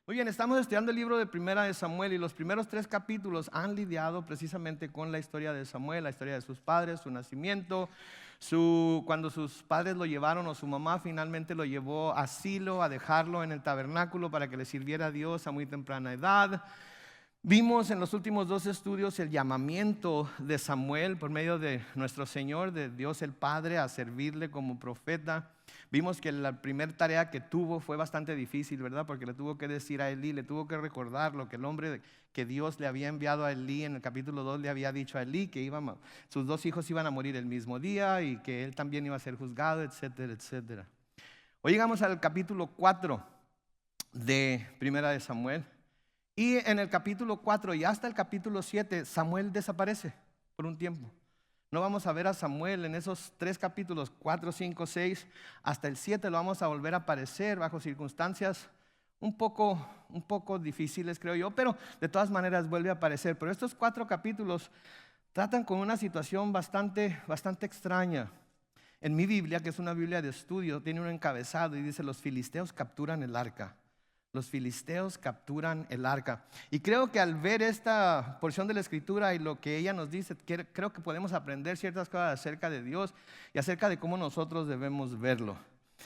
Muy bien, estamos estudiando el libro de Primera de Samuel y los primeros 3 capítulos han lidiado precisamente con la historia de Samuel, la historia de sus padres, su nacimiento, cuando sus padres lo llevaron o su mamá finalmente lo llevó a Silo a dejarlo en el tabernáculo para que le sirviera a Dios a muy temprana edad. Vimos en los últimos 2 estudios el llamamiento de Samuel por medio de nuestro Señor, de Dios el Padre, a servirle como profeta. Vimos que la primera tarea que tuvo fue bastante difícil, ¿verdad? Porque le tuvo que decir a Elí, le tuvo que recordar lo que el hombre que Dios le había enviado a Elí en el capítulo 2 le había dicho a Elí, que sus 2 hijos iban a morir el mismo día y que él también iba a ser juzgado, etcétera, etcétera. Hoy llegamos al capítulo 4 de Primera de Samuel. Y en el capítulo 4 y hasta el capítulo 7, Samuel desaparece por un tiempo. No vamos a ver a Samuel en esos 3 capítulos, 4, 5, 6, hasta el 7 lo vamos a volver a aparecer bajo circunstancias un poco difíciles, creo yo, pero de todas maneras vuelve a aparecer. Pero estos 4 capítulos tratan con una situación bastante extraña. En mi Biblia, que es una Biblia de estudio, tiene un encabezado y dice: los filisteos capturan el arca. Los filisteos capturan el arca. Y creo que al ver esta porción de la escritura y lo que ella nos dice, creo que podemos aprender ciertas cosas acerca de Dios y acerca de cómo nosotros debemos verlo.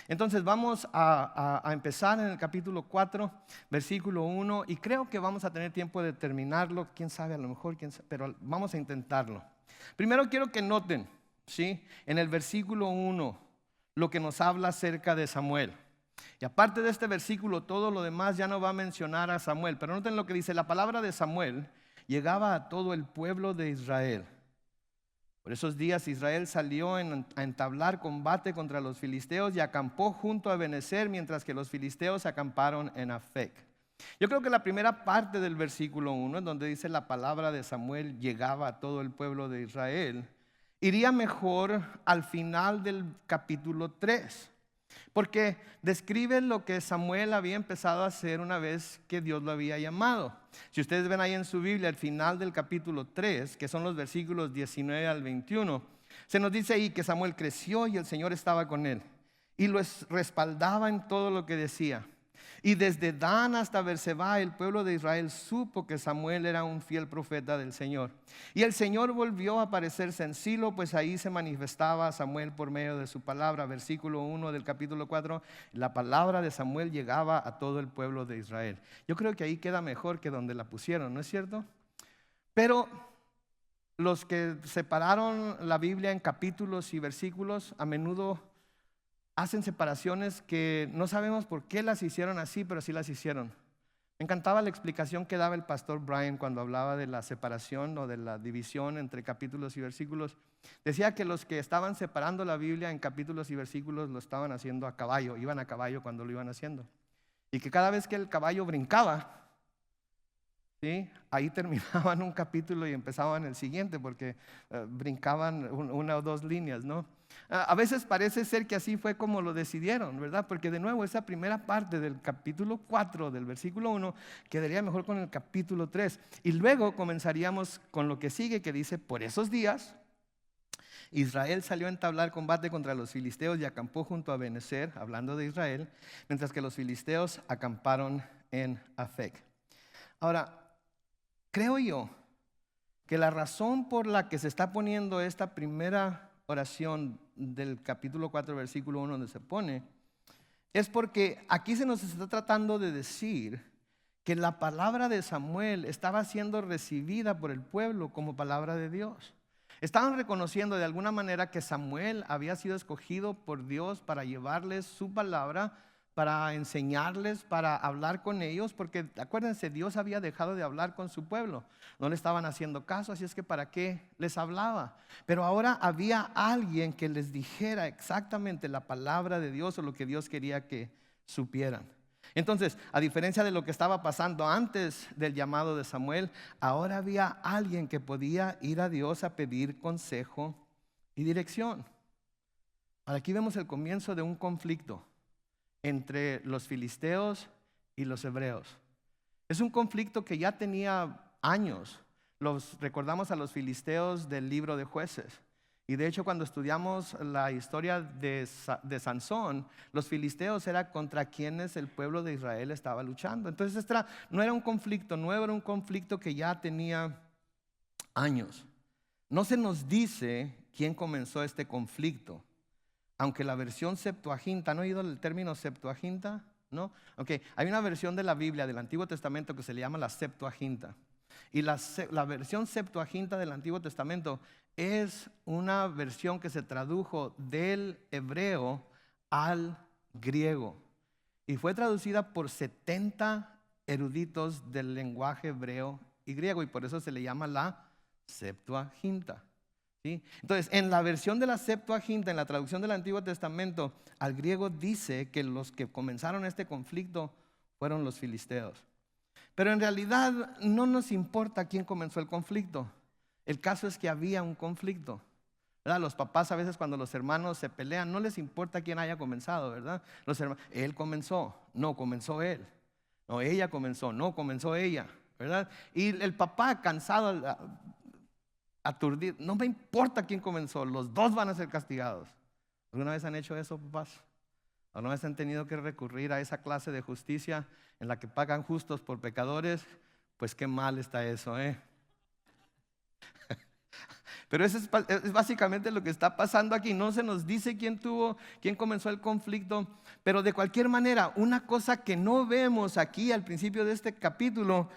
Entonces vamos a empezar en el capítulo 4, versículo 1, y creo que vamos a tener tiempo de terminarlo, quién sabe, a lo mejor, pero vamos a intentarlo. Primero quiero que noten, ¿sí?, en el versículo 1 lo que nos habla acerca de Samuel. Y aparte de este versículo, todo lo demás ya no va a mencionar a Samuel. Pero noten lo que dice: la palabra de Samuel llegaba a todo el pueblo de Israel. Por esos días Israel salió a entablar combate contra los filisteos y acampó junto a Ebenezer, mientras que los filisteos acamparon en Afec. Yo creo que la primera parte del versículo 1, en donde dice la palabra de Samuel llegaba a todo el pueblo de Israel, iría mejor al final del capítulo 3. Porque describe lo que Samuel había empezado a hacer una vez que Dios lo había llamado. Si ustedes ven ahí en su Biblia, al final del capítulo 3, que son los versículos 19 al 21, se nos dice ahí que Samuel creció y el Señor estaba con él y lo respaldaba en todo lo que decía. Y desde Dan hasta Berseba, el pueblo de Israel supo que Samuel era un fiel profeta del Señor. Y el Señor volvió a aparecerse en Silo, pues ahí se manifestaba Samuel por medio de su palabra. Versículo 1 del capítulo 4, la palabra de Samuel llegaba a todo el pueblo de Israel. Yo creo que ahí queda mejor que donde la pusieron, ¿no es cierto? Pero los que separaron la Biblia en capítulos y versículos a menudo hacen separaciones que no sabemos por qué las hicieron así, pero sí las hicieron. Me encantaba la explicación que daba el pastor Brian cuando hablaba de la separación o de la división entre capítulos y versículos. Decía que los que estaban separando la Biblia en capítulos y versículos lo estaban haciendo a caballo, iban a caballo cuando lo iban haciendo. Y que cada vez que el caballo brincaba, ¿sí?, ahí terminaban un capítulo y empezaban el siguiente, porque brincaban una o 2 líneas, ¿no? A veces parece ser que así fue como lo decidieron, ¿verdad? Porque de nuevo esa primera parte del capítulo 4 del versículo 1 quedaría mejor con el capítulo 3. Y luego comenzaríamos con lo que sigue, que dice: por esos días Israel salió a entablar combate contra los filisteos y acampó junto a Ebenezer, hablando de Israel, mientras que los filisteos acamparon en Afec. Ahora, creo yo que la razón por la que se está poniendo esta primera oración del capítulo 4, versículo 1, donde se pone, es porque aquí se nos está tratando de decir que la palabra de Samuel estaba siendo recibida por el pueblo como palabra de Dios. Estaban reconociendo de alguna manera que Samuel había sido escogido por Dios para llevarles su palabra, para enseñarles, para hablar con ellos, porque acuérdense, Dios había dejado de hablar con su pueblo, no le estaban haciendo caso, así es que ¿para qué les hablaba? Pero ahora había alguien que les dijera exactamente la palabra de Dios o lo que Dios quería que supieran. Entonces, a diferencia de lo que estaba pasando antes del llamado de Samuel, ahora había alguien que podía ir a Dios a pedir consejo y dirección. Ahora aquí vemos el comienzo de un conflicto entre los filisteos y los hebreos. Es un conflicto que ya tenía años. Recordamos a los filisteos del libro de Jueces. Y de hecho, cuando estudiamos la historia de Sansón, los filisteos era contra quienes el pueblo de Israel estaba luchando. Entonces no era un conflicto nuevo, era un conflicto que ya tenía años. No se nos dice quién comenzó este conflicto, aunque la versión Septuaginta, ¿han oído el término Septuaginta? ¿No? Ok, hay una versión de la Biblia del Antiguo Testamento que se le llama la Septuaginta. Y la versión Septuaginta del Antiguo Testamento es una versión que se tradujo del hebreo al griego y fue traducida por 70 eruditos del lenguaje hebreo y griego, y por eso se le llama la Septuaginta, ¿sí? Entonces, en la versión de la Septuaginta, en la traducción del Antiguo Testamento al griego, dice que los que comenzaron este conflicto fueron los filisteos. Pero en realidad no nos importa quién comenzó el conflicto. El caso es que había un conflicto, ¿verdad? Los papás a veces, cuando los hermanos se pelean, no les importa quién haya comenzado, ¿verdad? Él comenzó, no, comenzó él. No, ella comenzó, no, comenzó ella, ¿verdad? Y el papá, cansado, aturdido, no me importa quién comenzó, los dos van a ser castigados. ¿Alguna vez han hecho eso, papás? ¿Alguna vez han tenido que recurrir a esa clase de justicia en la que pagan justos por pecadores? Pues qué mal está eso, ¿eh? Pero eso es básicamente lo que está pasando aquí. No se nos dice quién comenzó el conflicto, pero de cualquier manera, una cosa que no vemos aquí al principio de este capítulo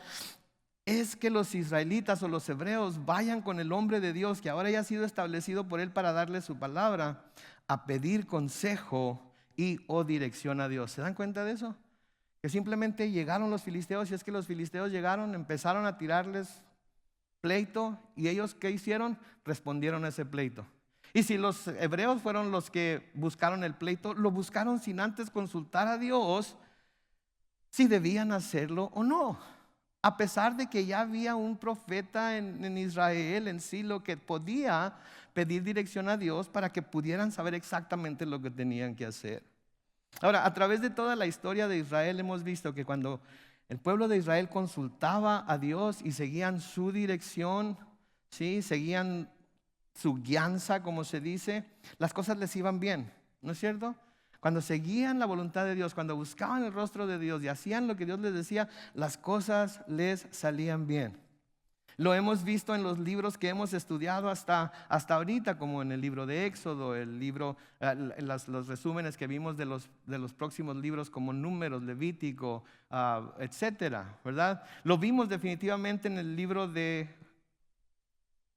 es que los israelitas o los hebreos vayan con el hombre de Dios, que ahora ya ha sido establecido por él para darle su palabra, a pedir consejo o dirección a Dios. ¿Se dan cuenta de eso? Que simplemente llegaron los filisteos, y es que los filisteos llegaron, empezaron a tirarles pleito, y ellos, ¿qué hicieron? Respondieron a ese pleito. Y si los hebreos fueron los que buscaron el pleito, lo buscaron sin antes consultar a Dios si debían hacerlo o no. A pesar de que ya había un profeta en Israel, en Silo, que podía pedir dirección a Dios para que pudieran saber exactamente lo que tenían que hacer. Ahora, a través de toda la historia de Israel hemos visto que cuando el pueblo de Israel consultaba a Dios y seguían su dirección, ¿sí? Seguían su guianza, como se dice, las cosas les iban bien, ¿no es cierto? Cuando seguían la voluntad de Dios, cuando buscaban el rostro de Dios y hacían lo que Dios les decía, las cosas les salían bien. Lo hemos visto en los libros que hemos estudiado hasta ahorita, como en el libro de Éxodo, los resúmenes que vimos de los próximos libros como Números, Levítico, etcétera, ¿verdad? Lo vimos definitivamente en el libro de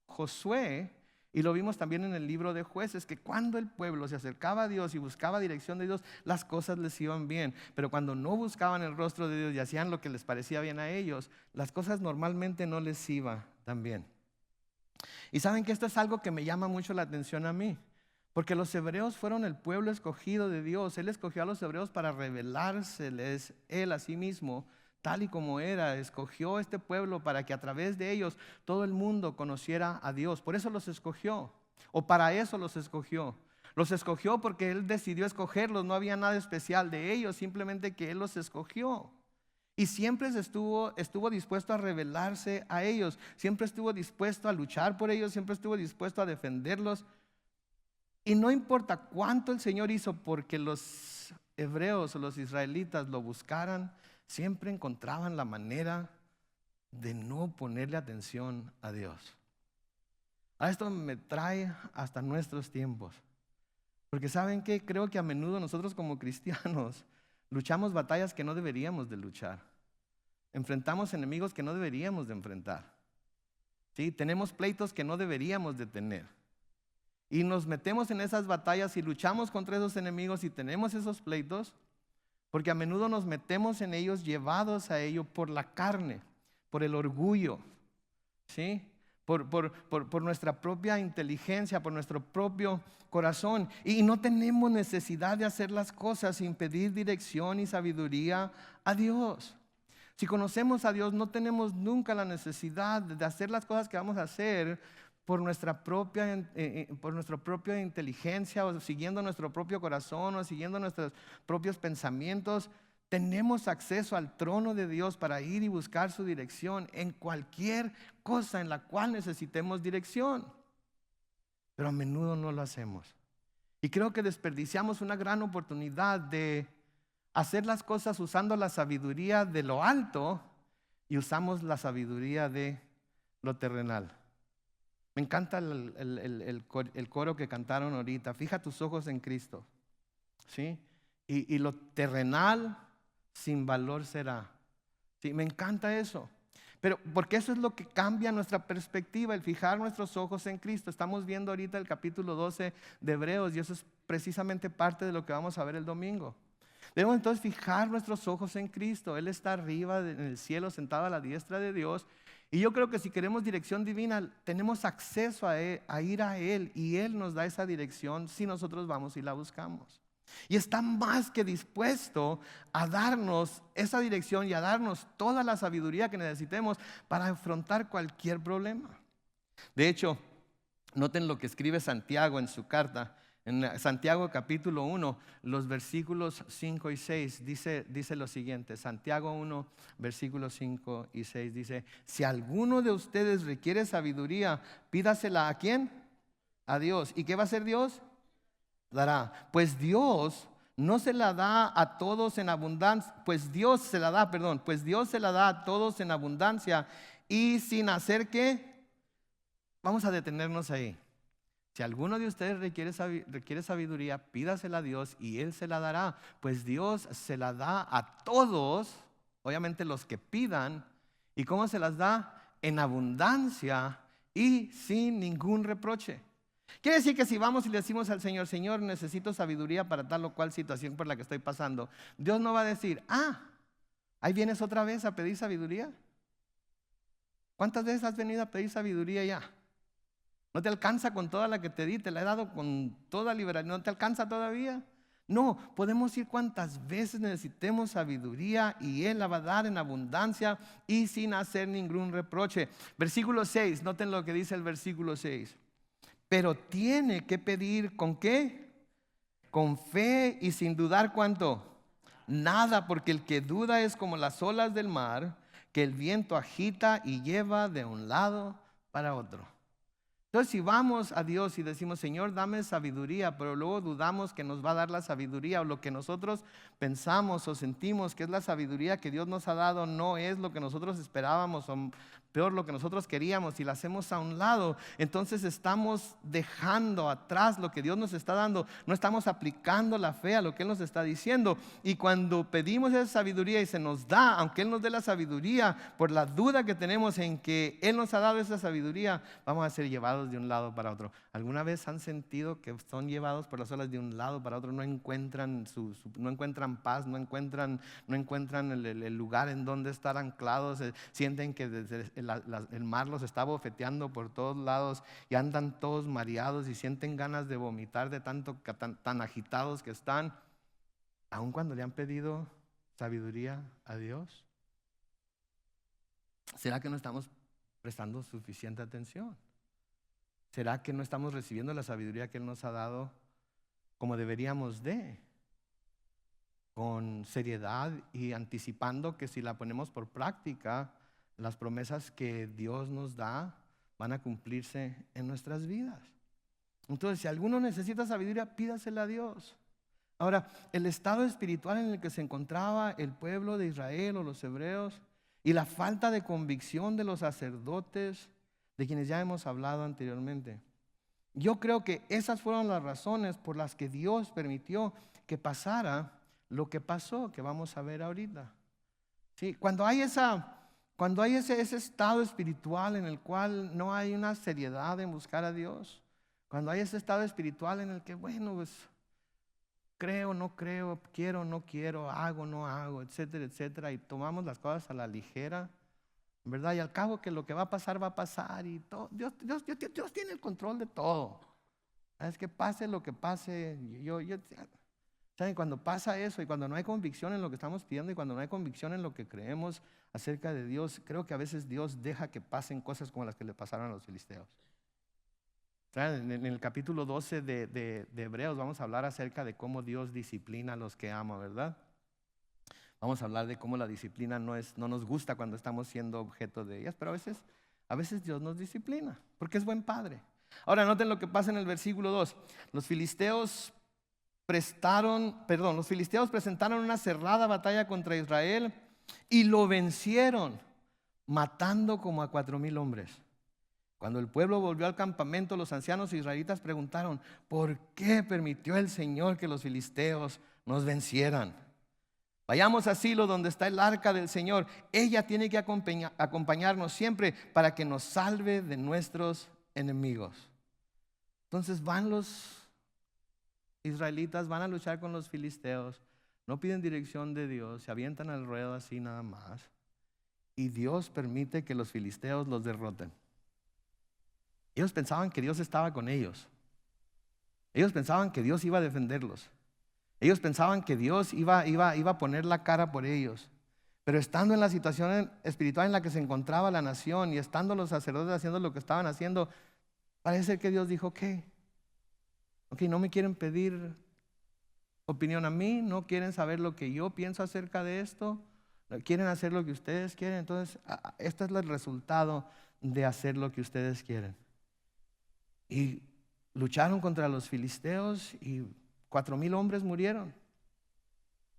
Josué, y lo vimos también en el libro de Jueces, que cuando el pueblo se acercaba a Dios y buscaba dirección de Dios, las cosas les iban bien. Pero cuando no buscaban el rostro de Dios y hacían lo que les parecía bien a ellos, las cosas normalmente no les iba tan bien. Y saben que esto es algo que me llama mucho la atención a mí, porque los hebreos fueron el pueblo escogido de Dios. Él escogió a los hebreos para revelárseles Él a sí mismo, tal y como era. Escogió este pueblo para que a través de ellos todo el mundo conociera a Dios. Por eso los escogió, o para eso los escogió. Los escogió porque Él decidió escogerlos. No había nada especial de ellos, simplemente que Él los escogió. Y siempre estuvo dispuesto a revelarse a ellos. Siempre estuvo dispuesto a luchar por ellos. Siempre estuvo dispuesto a defenderlos. Y no importa cuánto el Señor hizo porque los hebreos o los israelitas lo buscaran, siempre encontraban la manera de no ponerle atención a Dios. A esto me trae hasta nuestros tiempos. Porque ¿saben qué? Creo que a menudo nosotros como cristianos luchamos batallas que no deberíamos de luchar. Enfrentamos enemigos que no deberíamos de enfrentar. ¿Sí? Tenemos pleitos que no deberíamos de tener. Y nos metemos en esas batallas y luchamos contra esos enemigos y tenemos esos pleitos, porque a menudo nos metemos en ellos llevados a ello por la carne, por el orgullo, ¿sí? Por nuestra propia inteligencia, por nuestro propio corazón. Y no tenemos necesidad de hacer las cosas sin pedir dirección y sabiduría a Dios. Si conocemos a Dios, no tenemos nunca la necesidad de hacer las cosas que vamos a hacer por nuestra propia inteligencia, o siguiendo nuestro propio corazón, o siguiendo nuestros propios pensamientos. Tenemos acceso al trono de Dios para ir y buscar su dirección en cualquier cosa en la cual necesitemos dirección. pero a menudo no lo hacemos. Y creo que desperdiciamos una gran oportunidad de hacer las cosas usando la sabiduría de lo alto y usamos la sabiduría de lo terrenal. Me encanta el coro que cantaron ahorita. Fija tus ojos en Cristo, ¿sí? Y lo terrenal sin valor será. Sí, me encanta eso. Pero porque eso es lo que cambia nuestra perspectiva, el fijar nuestros ojos en Cristo. Estamos viendo ahorita el capítulo 12 de Hebreos y eso es precisamente parte de lo que vamos a ver el domingo. Debemos entonces fijar nuestros ojos en Cristo. Él está arriba en el cielo, sentado a la diestra de Dios. Y yo creo que si queremos dirección divina, tenemos acceso a ir a Él y Él nos da esa dirección si nosotros vamos y la buscamos. Y está más que dispuesto a darnos esa dirección y a darnos toda la sabiduría que necesitemos para afrontar cualquier problema. De hecho, noten lo que escribe Santiago en su carta. En Santiago capítulo 1, los versículos 5 y 6 dice lo siguiente. Santiago 1, versículos 5 y 6 dice: si alguno de ustedes requiere sabiduría, pídasela ¿a quién? A Dios. ¿Y qué va a hacer Dios? Dará. Pues Dios no se la da a todos en abundancia. Pues Dios se la da a todos en abundancia y sin hacer ¿qué? Vamos a detenernos ahí. Si alguno de ustedes requiere sabiduría, pídasela a Dios y Él se la dará. Pues Dios se la da a todos, obviamente los que pidan. ¿Y cómo se las da? En abundancia y sin ningún reproche. Quiere decir que si vamos y le decimos al Señor: Señor, necesito sabiduría para tal o cual situación por la que estoy pasando, Dios no va a decir: ahí vienes otra vez a pedir sabiduría. ¿Cuántas veces has venido a pedir sabiduría ya? ¿No te alcanza con toda la que te di? Te la he dado con toda libertad. ¿No te alcanza todavía? No, podemos ir cuantas veces necesitemos sabiduría y Él la va a dar en abundancia y sin hacer ningún reproche. Versículo 6, noten lo que dice el versículo 6. Pero tiene que pedir ¿con qué? Con fe y sin dudar ¿cuánto? Nada, porque el que duda es como las olas del mar, que el viento agita y lleva de un lado para otro. Entonces, si vamos a Dios y decimos: Señor, dame sabiduría, pero luego dudamos que nos va a dar la sabiduría, o lo que nosotros pensamos o sentimos que es la sabiduría que Dios nos ha dado no es lo que nosotros esperábamos, o peor, lo que nosotros queríamos, y la hacemos a un lado, entonces estamos dejando atrás lo que Dios nos está dando. No estamos aplicando la fe a lo que Él nos está diciendo. Y cuando pedimos esa sabiduría y se nos da, aunque Él nos dé la sabiduría, por la duda que tenemos en que Él nos ha dado esa sabiduría, vamos a ser llevados de un lado para otro. ¿Alguna vez han sentido que son llevados por las olas de un lado para otro? No encuentran no encuentran paz, no encuentran el lugar en donde estar anclados. Sienten que desde el mar los está bofeteando por todos lados y andan todos mareados y sienten ganas de vomitar de tanto tan agitados que están, aun cuando le han pedido sabiduría a Dios. ¿Será que no estamos prestando suficiente atención? ¿Será que no estamos recibiendo la sabiduría que Él nos ha dado como deberíamos con seriedad y anticipando que si la ponemos por práctica, las promesas que Dios nos da van a cumplirse en nuestras vidas? Entonces, si alguno necesita sabiduría, pídasela a Dios. Ahora, el estado espiritual en el que se encontraba el pueblo de Israel o los hebreos y la falta de convicción de los sacerdotes, de quienes ya hemos hablado anteriormente, yo creo que esas fueron las razones por las que Dios permitió que pasara lo que pasó, que vamos a ver ahorita. Sí, cuando hay ese estado espiritual en el cual no hay una seriedad en buscar a Dios, cuando hay ese estado espiritual en el que, bueno, pues creo, no creo, quiero, no quiero, hago, no hago, etcétera, etcétera, y tomamos las cosas a la ligera, ¿verdad? Y al cabo que lo que va a pasar y todo. Dios tiene el control de todo. Es que pase lo que pase. ¿Saben? Cuando pasa eso y cuando no hay convicción en lo que estamos pidiendo y cuando no hay convicción en lo que creemos acerca de Dios, creo que a veces Dios deja que pasen cosas como las que le pasaron a los filisteos. ¿Saben? En el capítulo 12 de Hebreos vamos a hablar acerca de cómo Dios disciplina a los que ama, ¿verdad? Vamos a hablar de cómo la disciplina no nos gusta cuando estamos siendo objeto de ellas, pero a veces Dios nos disciplina porque es buen padre. Ahora noten lo que pasa en el versículo 2. Los filisteos presentaron una cerrada batalla contra Israel y lo vencieron, matando como a 4,000 hombres. Cuando el pueblo volvió al campamento, los ancianos israelitas preguntaron: ¿por qué permitió el Señor que los filisteos nos vencieran? Vayamos a Silo, donde está el arca del Señor. Ella tiene que acompañarnos siempre para que nos salve de nuestros enemigos. Entonces van los israelitas, van a luchar con los filisteos, no piden dirección de Dios, se avientan al ruedo así nada más, y Dios permite que los filisteos los derroten. Ellos pensaban que Dios estaba con ellos. Ellos pensaban que Dios iba a defenderlos. Ellos pensaban que Dios iba a poner la cara por ellos. Pero estando en la situación espiritual en la que se encontraba la nación y estando los sacerdotes haciendo lo que estaban haciendo, parece que Dios dijo: Ok, no me quieren pedir opinión a mí, no quieren saber lo que yo pienso acerca de esto, quieren hacer lo que ustedes quieren. Entonces, este es el resultado de hacer lo que ustedes quieren. Y lucharon contra los filisteos y 4,000 hombres murieron.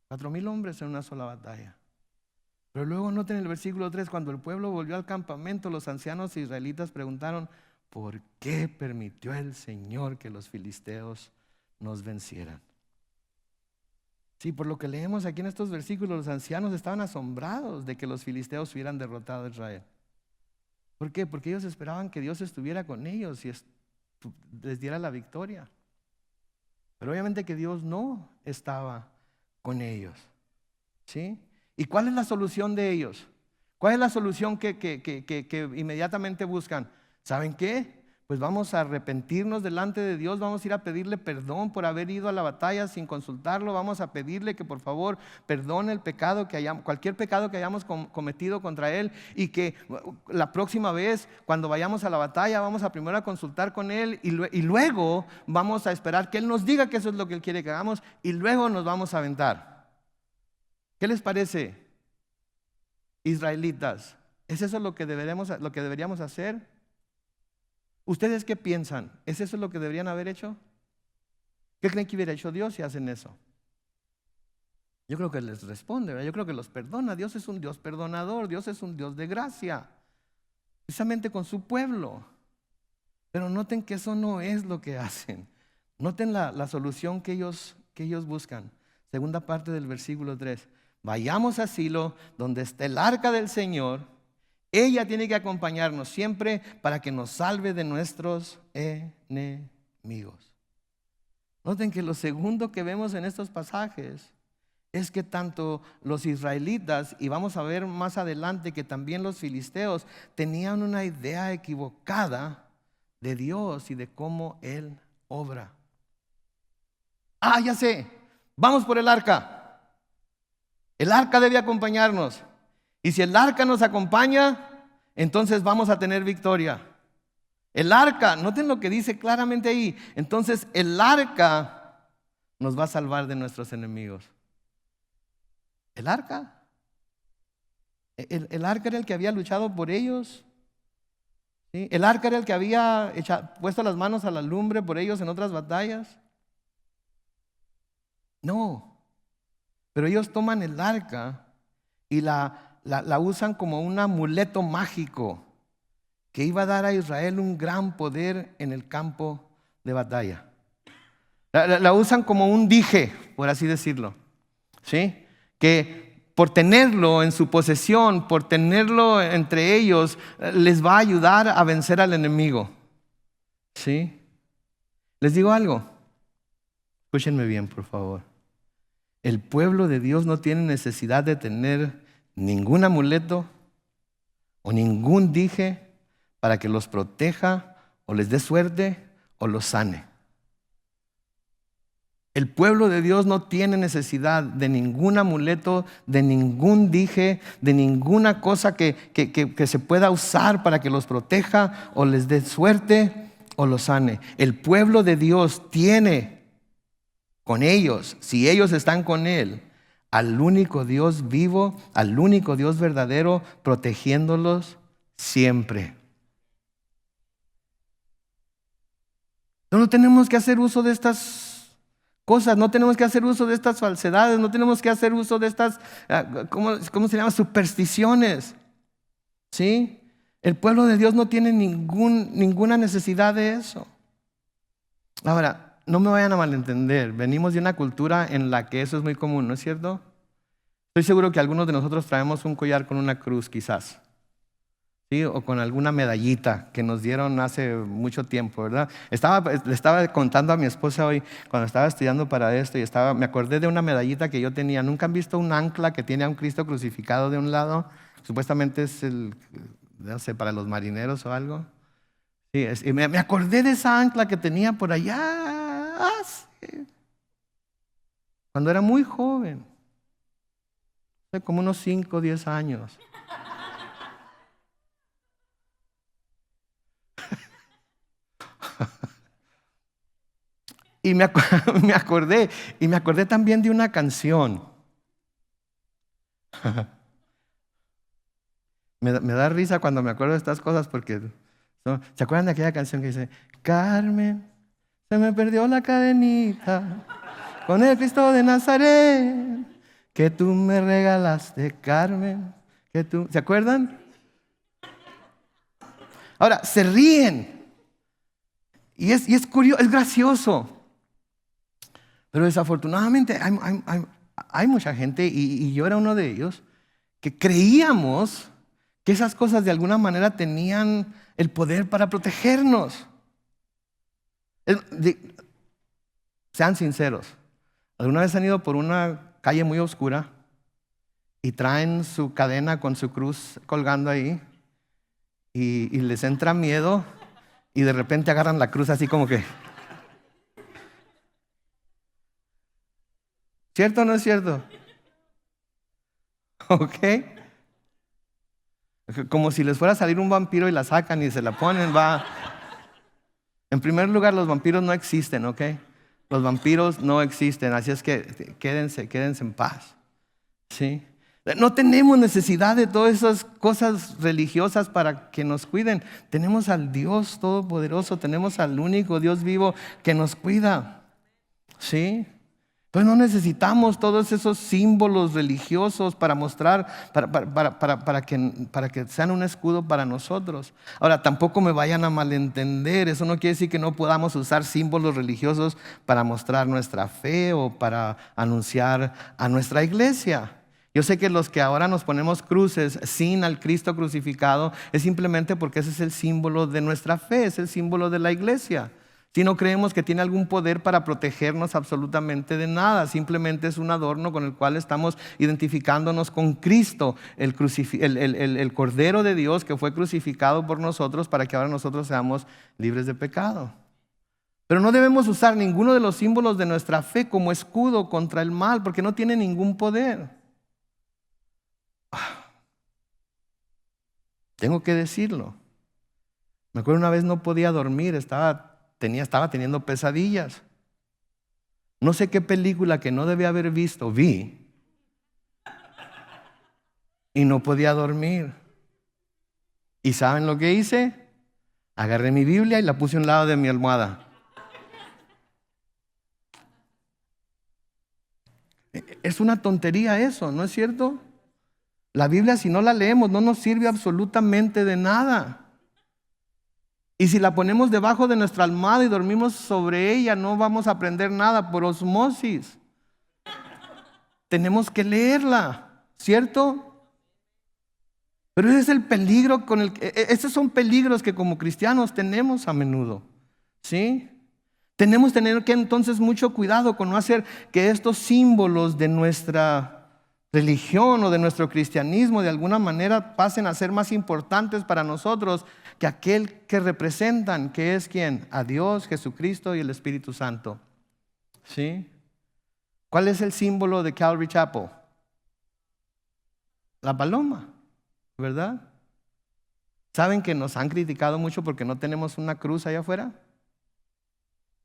4,000 hombres en una sola batalla. Pero luego noten el versículo 3: cuando el pueblo volvió al campamento, los ancianos israelitas preguntaron: ¿por qué permitió el Señor que los filisteos nos vencieran? Sí, por lo que leemos aquí en estos versículos, los ancianos estaban asombrados de que los filisteos hubieran derrotado a Israel. ¿Por qué? Porque ellos esperaban que Dios estuviera con ellos y les diera la victoria. Pero obviamente que Dios no estaba con ellos. ¿Sí? ¿Y cuál es la solución de ellos? ¿Cuál es la solución que inmediatamente buscan? ¿Saben qué? Pues vamos a arrepentirnos delante de Dios, vamos a ir a pedirle perdón por haber ido a la batalla sin consultarlo, vamos a pedirle que por favor perdone el pecado cualquier pecado que hayamos cometido contra Él, y que la próxima vez cuando vayamos a la batalla vamos a primero a consultar con Él y luego vamos a esperar que Él nos diga que eso es lo que Él quiere que hagamos y luego nos vamos a aventar. ¿Qué les parece, israelitas? ¿Es eso lo que deberíamos hacer? ¿Ustedes qué piensan? ¿Es eso lo que deberían haber hecho? ¿Qué creen que hubiera hecho Dios si hacen eso? Yo creo que les responde, ¿verdad? Yo creo que los perdona. Dios es un Dios perdonador, Dios es un Dios de gracia, precisamente con su pueblo. Pero noten que eso no es lo que hacen. Noten la solución que ellos buscan. Segunda parte del versículo 3. Vayamos a Silo, donde está el arca del Señor. Ella tiene que acompañarnos siempre para que nos salve de nuestros enemigos. Noten que lo segundo que vemos en estos pasajes es que tanto los israelitas, y vamos a ver más adelante que también los filisteos, tenían una idea equivocada de Dios y de cómo Él obra. Ya sé, vamos por el arca. El arca debe acompañarnos. Y si el arca nos acompaña, entonces vamos a tener victoria. El arca, noten lo que dice claramente ahí. Entonces el arca nos va a salvar de nuestros enemigos. El arca. El arca era el que había luchado por ellos. ¿Sí? El arca era el que había puesto las manos a la lumbre por ellos en otras batallas. No. Pero ellos toman el arca y la usan como un amuleto mágico que iba a dar a Israel un gran poder en el campo de batalla. La usan como un dije, por así decirlo, ¿sí? Que por tenerlo en su posesión, por tenerlo entre ellos, les va a ayudar a vencer al enemigo. ¿Sí? Les digo algo, escúchenme bien, por favor. El pueblo de Dios no tiene necesidad de tener ningún amuleto o ningún dije para que los proteja o les dé suerte o los sane. El pueblo de Dios no tiene necesidad de ningún amuleto, de ningún dije, de ninguna cosa que se pueda usar para que los proteja o les dé suerte o los sane. El pueblo de Dios tiene con ellos, si ellos están con Él, al único Dios vivo, al único Dios verdadero, protegiéndolos siempre. No tenemos que hacer uso de estas cosas, no tenemos que hacer uso de estas falsedades, no tenemos que hacer uso de estas, ¿cómo se llama? Supersticiones. ¿Sí? El pueblo de Dios no tiene ninguna necesidad de eso. Ahora, no me vayan a malentender, venimos de una cultura en la que eso es muy común, ¿no es cierto? Estoy seguro que algunos de nosotros traemos un collar con una cruz quizás, ¿sí? O con alguna medallita que nos dieron hace mucho tiempo, ¿verdad? Le estaba contando a mi esposa hoy, cuando estaba estudiando para esto, y me acordé de una medallita que yo tenía. ¿Nunca han visto un ancla que tiene a un Cristo crucificado de un lado? Supuestamente es no sé, para los marineros o algo. Sí, y me acordé de esa ancla que tenía por allá, cuando era muy joven, hace como unos 5 o 10 años. Y me acordé también de una canción. Me da risa cuando me acuerdo de estas cosas porque, ¿se acuerdan de aquella canción que dice: Carmen, se me perdió la cadenita con el Cristo de Nazaret que tú me regalaste, Carmen, ¿se acuerdan? Ahora, se ríen y es curioso, es gracioso, pero desafortunadamente hay mucha gente, y yo era uno de ellos, que creíamos que esas cosas de alguna manera tenían el poder para protegernos. Sean sinceros, ¿alguna vez han ido por una calle muy oscura y traen su cadena con su cruz colgando ahí y les entra miedo y de repente agarran la cruz así como que... ¿Cierto o no es cierto? ¿Ok? Como si les fuera a salir un vampiro y la sacan y se la ponen, va. En primer lugar, los vampiros no existen, ¿ok? Los vampiros no existen, así es que quédense en paz. ¿Sí? No tenemos necesidad de todas esas cosas religiosas para que nos cuiden. Tenemos al Dios Todopoderoso, tenemos al único Dios vivo que nos cuida. ¿Sí? Entonces no necesitamos todos esos símbolos religiosos para mostrar, para que sean un escudo para nosotros. Ahora, tampoco me vayan a malentender. Eso no quiere decir que no podamos usar símbolos religiosos para mostrar nuestra fe o para anunciar a nuestra iglesia. Yo sé que los que ahora nos ponemos cruces sin al Cristo crucificado es simplemente porque ese es el símbolo de nuestra fe, es el símbolo de la iglesia. Si no creemos que tiene algún poder para protegernos absolutamente de nada, simplemente es un adorno con el cual estamos identificándonos con Cristo, el Cordero de Dios que fue crucificado por nosotros para que ahora nosotros seamos libres de pecado. Pero no debemos usar ninguno de los símbolos de nuestra fe como escudo contra el mal, porque no tiene ningún poder. Tengo que decirlo. Me acuerdo una vez no podía dormir, estaba teniendo pesadillas. No sé qué película que no debía haber visto, vi. Y no podía dormir. ¿Y saben lo que hice? Agarré mi Biblia y la puse a un lado de mi almohada. Es una tontería eso, ¿no es cierto? La Biblia, si no la leemos, no nos sirve absolutamente de nada. Y si la ponemos debajo de nuestra almohada y dormimos sobre ella, no vamos a aprender nada por osmosis. Tenemos que leerla, ¿cierto? Pero ese es el peligro esos son peligros que como cristianos tenemos a menudo, ¿sí? Tenemos que tener entonces mucho cuidado con no hacer que estos símbolos de nuestra religión o de nuestro cristianismo de alguna manera pasen a ser más importantes para nosotros que aquel que representan, que es ¿quién? A Dios, Jesucristo y el Espíritu Santo. ¿Sí? ¿Cuál es el símbolo de Calvary Chapel? La paloma, ¿verdad? ¿Saben que nos han criticado mucho porque no tenemos una cruz allá afuera?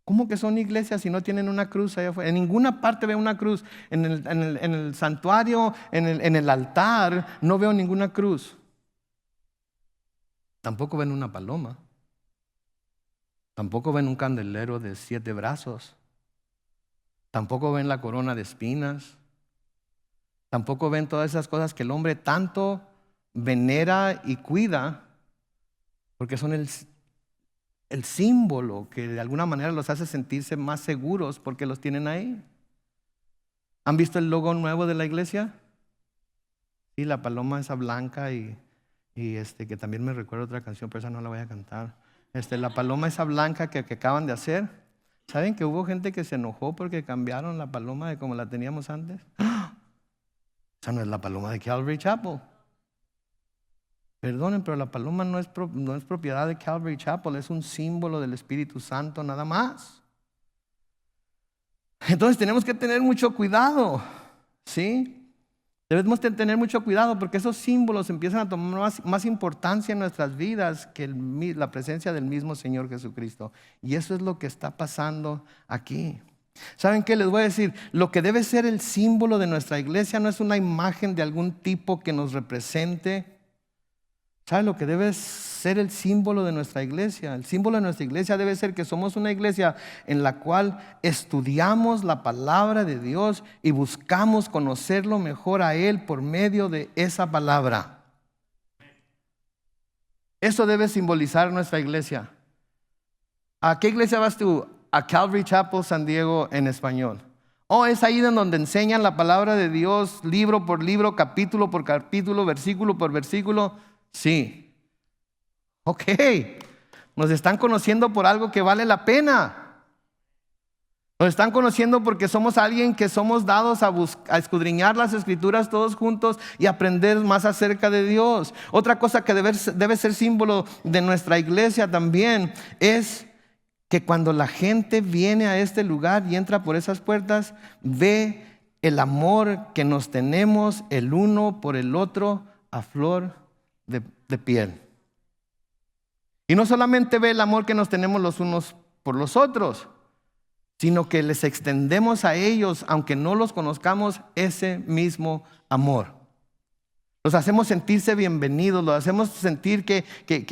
¿Cómo que son iglesias si no tienen una cruz allá afuera? En ninguna parte veo una cruz. En el santuario, en el altar, no veo ninguna cruz. Tampoco ven una paloma. Tampoco ven un candelero de 7 brazos. Tampoco ven la corona de espinas. Tampoco ven todas esas cosas que el hombre tanto venera y cuida, porque son el símbolo que de alguna manera los hace sentirse más seguros porque los tienen ahí. ¿Han visto el logo nuevo de la iglesia? Sí, la paloma esa blanca y que también me recuerda otra canción, pero esa no la voy a cantar. La paloma esa blanca que acaban de hacer. ¿Saben que hubo gente que se enojó porque cambiaron la paloma de como la teníamos antes? ¡Ah! Esa no es la paloma de Calvary Chapel. Perdonen, pero la paloma no es propiedad de Calvary Chapel, es un símbolo del Espíritu Santo nada más. Entonces tenemos que tener mucho cuidado, ¿sí? Debemos tener mucho cuidado porque esos símbolos empiezan a tomar más importancia en nuestras vidas que la presencia del mismo Señor Jesucristo. Y eso es lo que está pasando aquí. ¿Saben qué? Les voy a decir, lo que debe ser el símbolo de nuestra iglesia no es una imagen de algún tipo que nos represente. ¿Saben lo que debe ser el símbolo de nuestra iglesia? El símbolo de nuestra iglesia debe ser que somos una iglesia en la cual estudiamos la palabra de Dios y buscamos conocerlo mejor a Él por medio de esa palabra. Eso debe simbolizar nuestra iglesia. ¿A qué iglesia vas tú? A Calvary Chapel San Diego en español. Es ahí donde enseñan la palabra de Dios libro por libro, capítulo por capítulo, versículo por versículo. Sí. Ok. Nos están conociendo por algo que vale la pena. Nos están conociendo porque somos alguien que somos dados a escudriñar las escrituras todos juntos y aprender más acerca de Dios. Otra cosa que debe ser símbolo de nuestra iglesia también es que cuando la gente viene a este lugar y entra por esas puertas, ve el amor que nos tenemos el uno por el otro a flor de piel. Y no solamente ve el amor que nos tenemos los unos por los otros, sino que les extendemos a ellos, aunque no los conozcamos, ese mismo amor. Los hacemos sentirse bienvenidos, los hacemos sentir que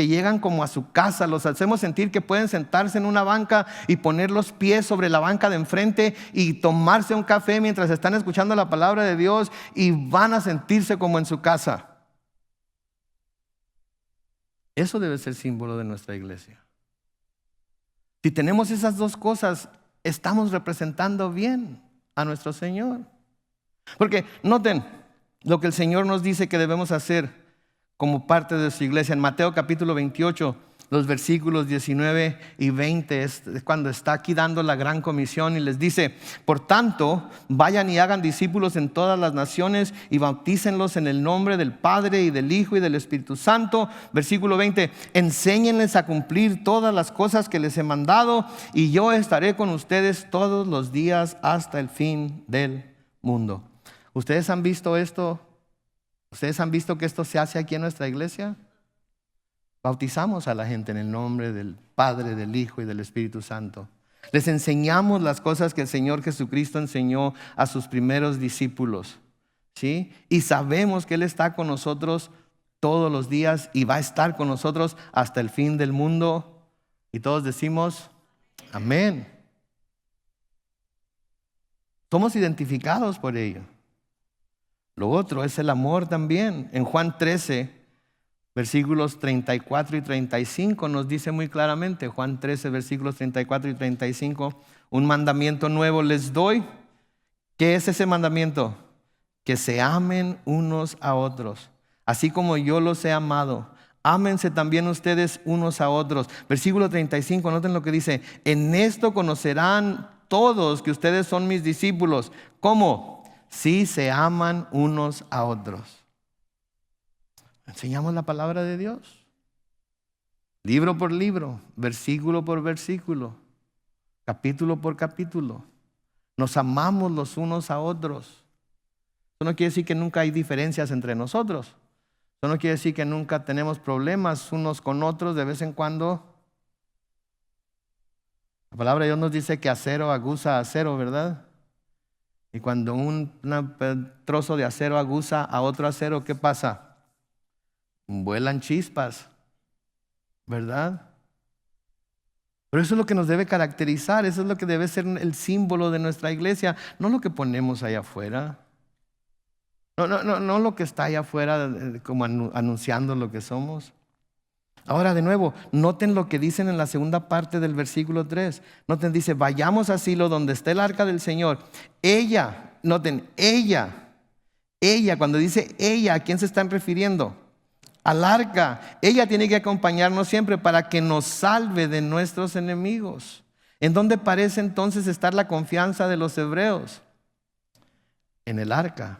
llegan como a su casa, los hacemos sentir que pueden sentarse en una banca y poner los pies sobre la banca de enfrente y tomarse un café mientras están escuchando la palabra de Dios y van a sentirse como en su casa. Eso debe ser símbolo de nuestra iglesia. Si tenemos esas dos cosas, estamos representando bien a nuestro Señor. Porque noten lo que el Señor nos dice que debemos hacer como parte de su iglesia. En Mateo capítulo 28, los versículos 19 y 20 es cuando está aquí dando la gran comisión y les dice: por tanto, vayan y hagan discípulos en todas las naciones y bautícenlos en el nombre del Padre y del Hijo y del Espíritu Santo. Versículo 20, enséñenles a cumplir todas las cosas que les he mandado y yo estaré con ustedes todos los días hasta el fin del mundo. ¿Ustedes han visto esto? ¿Ustedes han visto que esto se hace aquí en nuestra iglesia? Bautizamos a la gente en el nombre del Padre, del Hijo y del Espíritu Santo. Les enseñamos las cosas que el Señor Jesucristo enseñó a sus primeros discípulos, ¿sí? Y sabemos que Él está con nosotros todos los días y va a estar con nosotros hasta el fin del mundo. Y todos decimos, amén. Somos identificados por ello. Lo otro es el amor también. En Juan 13, versículos 34 y 35 nos dice muy claramente, Juan 13, versículos 34 y 35, un mandamiento nuevo les doy. ¿Qué es ese mandamiento? Que se amen unos a otros, así como yo los he amado. Ámense también ustedes unos a otros. Versículo 35, noten lo que dice: en esto conocerán todos que ustedes son mis discípulos. ¿Cómo? Si se aman unos a otros. Enseñamos la palabra de Dios, libro por libro, versículo por versículo, capítulo por capítulo. Nos amamos los unos a otros. Eso no quiere decir que nunca hay diferencias entre nosotros. Eso no quiere decir que nunca tenemos problemas unos con otros de vez en cuando. La palabra de Dios nos dice que acero aguza acero, ¿verdad? Y cuando un trozo de acero aguza a otro acero, ¿qué pasa? Vuelan chispas, ¿verdad? Pero eso es lo que nos debe caracterizar, eso es lo que debe ser el símbolo de nuestra iglesia, no lo que ponemos allá afuera. No lo que está allá afuera como anunciando lo que somos. Ahora de nuevo, noten lo que dicen en la segunda parte del versículo 3. Noten, dice, vayamos a Silo donde está el arca del Señor. Ella, noten, ella, cuando dice ella, ¿a quién se están refiriendo? Al arca. Ella tiene que acompañarnos siempre para que nos salve de nuestros enemigos. ¿En dónde parece entonces estar la confianza de los hebreos? En el arca.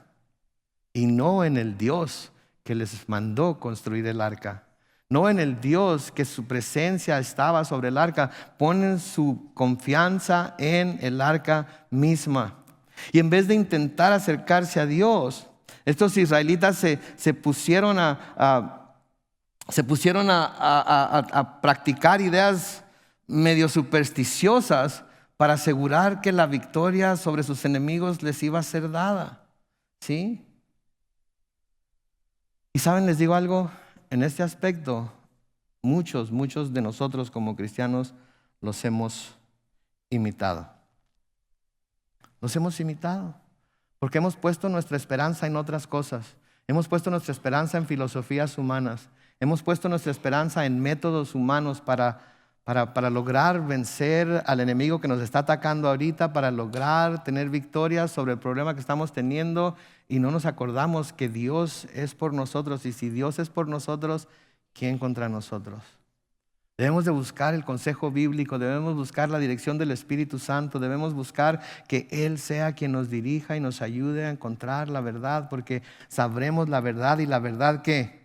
Y no en el Dios que les mandó construir el arca. No en el Dios que su presencia estaba sobre el arca. Ponen su confianza en el arca misma. Y en vez de intentar acercarse a Dios, estos israelitas se pusieron a practicar ideas medio supersticiosas para asegurar que la victoria sobre sus enemigos les iba a ser dada. ¿Sí? Y saben, les digo algo, en este aspecto, muchos de nosotros como cristianos los hemos imitado. Los hemos imitado. Porque hemos puesto nuestra esperanza en otras cosas. Hemos puesto nuestra esperanza en filosofías humanas. Hemos puesto nuestra esperanza en métodos humanos para lograr vencer al enemigo que nos está atacando ahorita, para lograr tener victorias sobre el problema que estamos teniendo, y no nos acordamos que Dios es por nosotros. Y si Dios es por nosotros, ¿quién contra nosotros? Debemos de buscar el consejo bíblico, debemos buscar la dirección del Espíritu Santo, debemos buscar que Él sea quien nos dirija y nos ayude a encontrar la verdad, porque sabremos la verdad y la verdad que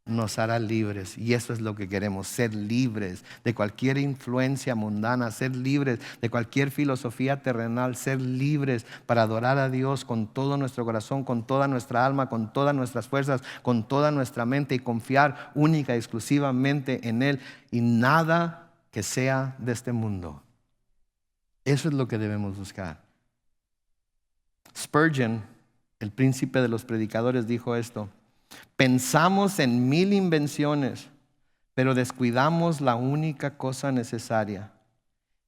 nos hará libres. Y eso es lo que queremos, ser libres de cualquier influencia mundana, ser libres de cualquier filosofía terrenal, ser libres para adorar a Dios con todo nuestro corazón, con toda nuestra alma, con todas nuestras fuerzas, con toda nuestra mente, y confiar única y exclusivamente en Él y nada que sea de este mundo. Eso es lo que debemos buscar. Spurgeon, el príncipe de los predicadores, dijo esto: pensamos en 1000 invenciones, pero descuidamos la única cosa necesaria.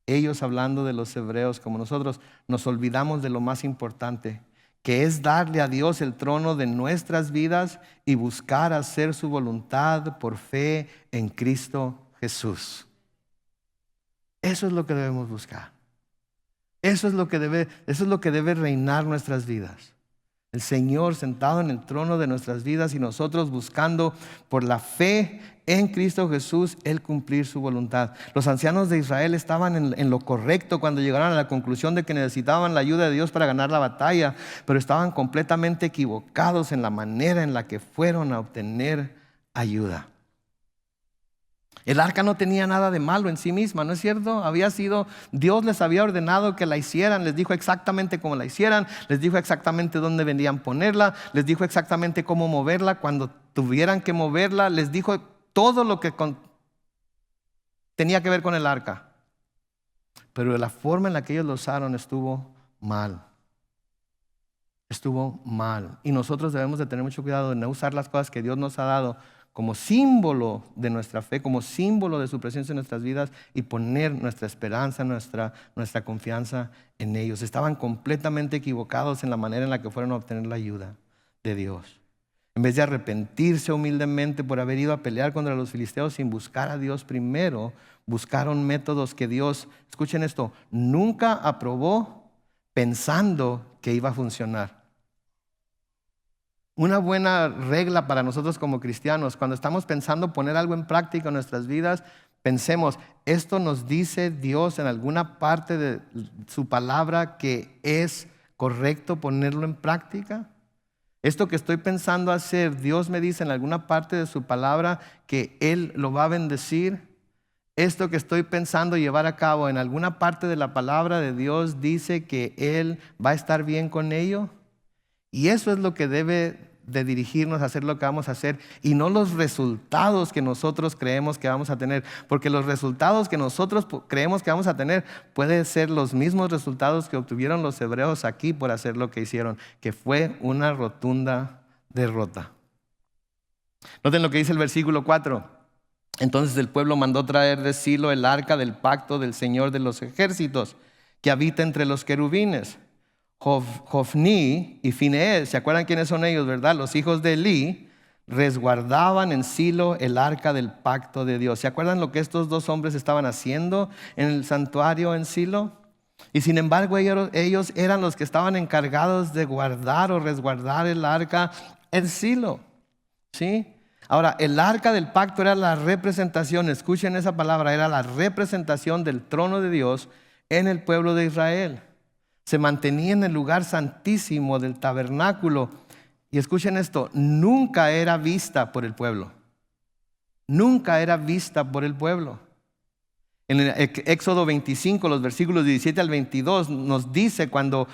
Ellos, hablando de los hebreos como nosotros, nos olvidamos de lo más importante, que es darle a Dios el trono de nuestras vidas y buscar hacer su voluntad por fe en Cristo Jesús. Eso es lo que debemos buscar. Eso es lo que debe reinar nuestras vidas. El Señor sentado en el trono de nuestras vidas y nosotros buscando por la fe en Cristo Jesús el cumplir su voluntad. Los ancianos de Israel estaban en lo correcto cuando llegaron a la conclusión de que necesitaban la ayuda de Dios para ganar la batalla, pero estaban completamente equivocados en la manera en la que fueron a obtener ayuda. El arca no tenía nada de malo en sí misma, ¿no es cierto? Dios les había ordenado que la hicieran, les dijo exactamente cómo la hicieran, les dijo exactamente dónde vendrían ponerla, les dijo exactamente cómo moverla, cuando tuvieran que moverla, les dijo todo lo que tenía que ver con el arca. Pero la forma en la que ellos lo usaron estuvo mal. Estuvo mal. Y nosotros debemos de tener mucho cuidado de no usar las cosas que Dios nos ha dado como símbolo de nuestra fe, como símbolo de su presencia en nuestras vidas, y poner nuestra esperanza, nuestra confianza en ellos. Estaban completamente equivocados en la manera en la que fueron a obtener la ayuda de Dios. En vez de arrepentirse humildemente por haber ido a pelear contra los filisteos sin buscar a Dios primero, buscaron métodos que Dios, escuchen esto, nunca aprobó, pensando que iba a funcionar. Una buena regla para nosotros como cristianos, cuando estamos pensando poner algo en práctica en nuestras vidas, pensemos, ¿esto nos dice Dios en alguna parte de su palabra que es correcto ponerlo en práctica? Esto que estoy pensando hacer, Dios me dice en alguna parte de su palabra que Él lo va a bendecir. Esto que estoy pensando llevar a cabo, en alguna parte de la palabra de Dios dice que Él va a estar bien con ello. Y eso es lo que debe de dirigirnos a hacer lo que vamos a hacer, y no los resultados que nosotros creemos que vamos a tener, porque los resultados que nosotros creemos que vamos a tener pueden ser los mismos resultados que obtuvieron los hebreos aquí por hacer lo que hicieron, que fue una rotunda derrota. Noten lo que dice el versículo 4. Entonces el pueblo mandó traer de Silo el arca del pacto del Señor de los ejércitos, que habita entre los querubines. Jofni y Finees, ¿se acuerdan quiénes son ellos, verdad? Los hijos de Elí resguardaban en Silo el arca del pacto de Dios. ¿Se acuerdan lo que estos dos hombres estaban haciendo en el santuario en Silo? Y sin embargo ellos eran los que estaban encargados de guardar o resguardar el arca en Silo. ¿Sí? Ahora, el arca del pacto era la representación, escuchen esa palabra, era la representación del trono de Dios en el pueblo de Israel. Se mantenía en el lugar santísimo del tabernáculo. Y escuchen esto, nunca era vista por el pueblo. Nunca era vista por el pueblo. En el Éxodo 25, los versículos 17 al 22, nos dice cuando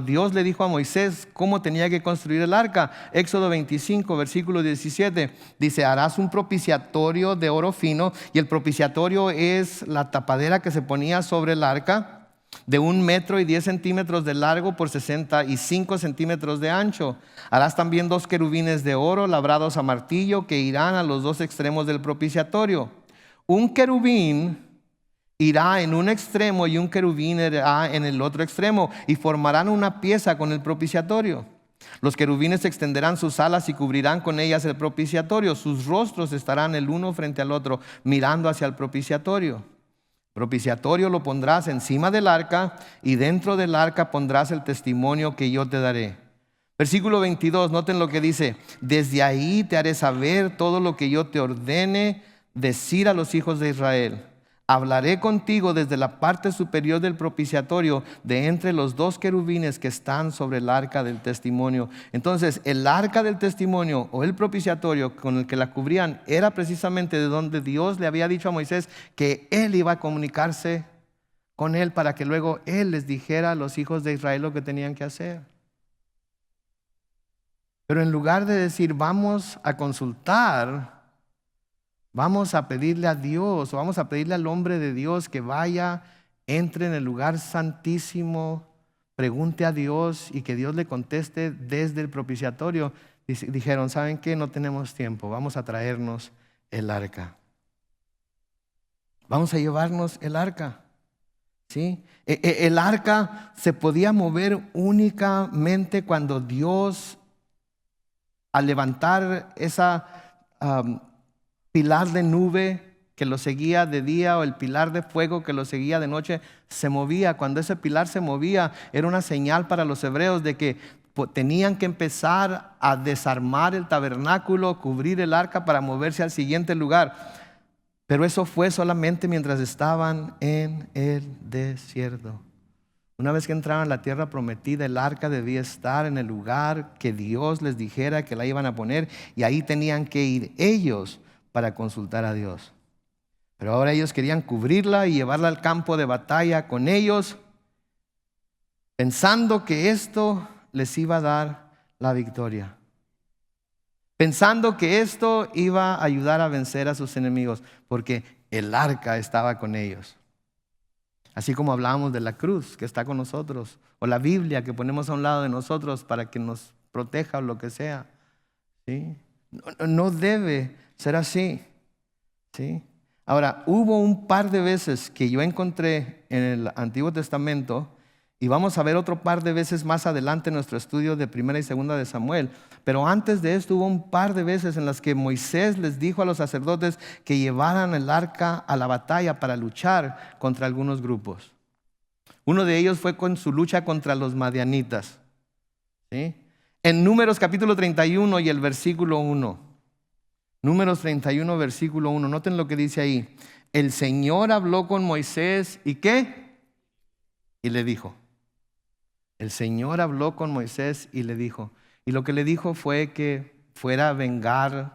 Dios le dijo a Moisés cómo tenía que construir el arca. Éxodo 25, versículo 17, dice: harás un propiciatorio de oro fino, y el propiciatorio es la tapadera que se ponía sobre el arca, de 1 metro y 10 centímetros de largo por 65 centímetros de ancho. Harás también 2 querubines de oro labrados a martillo que irán a los 2 extremos del propiciatorio. Un querubín irá en un extremo y un querubín irá en el otro extremo, y formarán una pieza con el propiciatorio. Los querubines extenderán sus alas y cubrirán con ellas el propiciatorio. Sus rostros estarán el uno frente al otro, mirando hacia el propiciatorio. Propiciatorio lo pondrás encima del arca, y dentro del arca pondrás el testimonio que yo te daré. Versículo 22, noten lo que dice: desde ahí te haré saber todo lo que yo te ordene decir a los hijos de Israel. Hablaré contigo desde la parte superior del propiciatorio, de entre los 2 querubines que están sobre el arca del testimonio. Entonces, el arca del testimonio o el propiciatorio con el que la cubrían era precisamente de donde Dios le había dicho a Moisés que él iba a comunicarse con él, para que luego él les dijera a los hijos de Israel lo que tenían que hacer. Pero en lugar de decir vamos a consultar, vamos a pedirle a Dios, o vamos a pedirle al hombre de Dios que vaya, entre en el lugar santísimo, pregunte a Dios y que Dios le conteste desde el propiciatorio, dijeron: ¿saben qué? No tenemos tiempo, vamos a traernos el arca. Vamos a llevarnos el arca. ¿Sí? El arca se podía mover únicamente cuando Dios, al levantar esa pilar de nube que lo seguía de día, o el pilar de fuego que lo seguía de noche, se movía. Cuando ese pilar se movía, era una señal para los hebreos de que tenían que empezar a desarmar el tabernáculo, cubrir el arca para moverse al siguiente lugar. Pero eso fue solamente mientras estaban en el desierto. Una vez que entraban a la tierra prometida, el arca debía estar en el lugar que Dios les dijera que la iban a poner, y ahí tenían que ir ellos para consultar a Dios. Pero ahora ellos querían cubrirla y llevarla al campo de batalla con ellos, pensando que esto les iba a dar la victoria, pensando que esto iba a ayudar a vencer a sus enemigos, porque el arca estaba con ellos. Así como hablábamos de la cruz que está con nosotros, o la Biblia que ponemos a un lado de nosotros para que nos proteja o lo que sea. ¿Sí? No debe ser así. ¿Sí? Ahora, hubo un par de veces que yo encontré en el Antiguo Testamento, y vamos a ver otro par de veces más adelante en nuestro estudio de 1 y 2 de Samuel. Pero antes de esto hubo un par de veces en las que Moisés les dijo a los sacerdotes que llevaran el arca a la batalla para luchar contra algunos grupos. Uno de ellos fue con su lucha contra los madianitas. ¿Sí? En Números capítulo 31 y el versículo 1. Números 31, versículo 1. Noten lo que dice ahí. El Señor habló con Moisés, ¿y qué? Y le dijo. El Señor habló con Moisés y le dijo. Y lo que le dijo fue que fuera a vengarse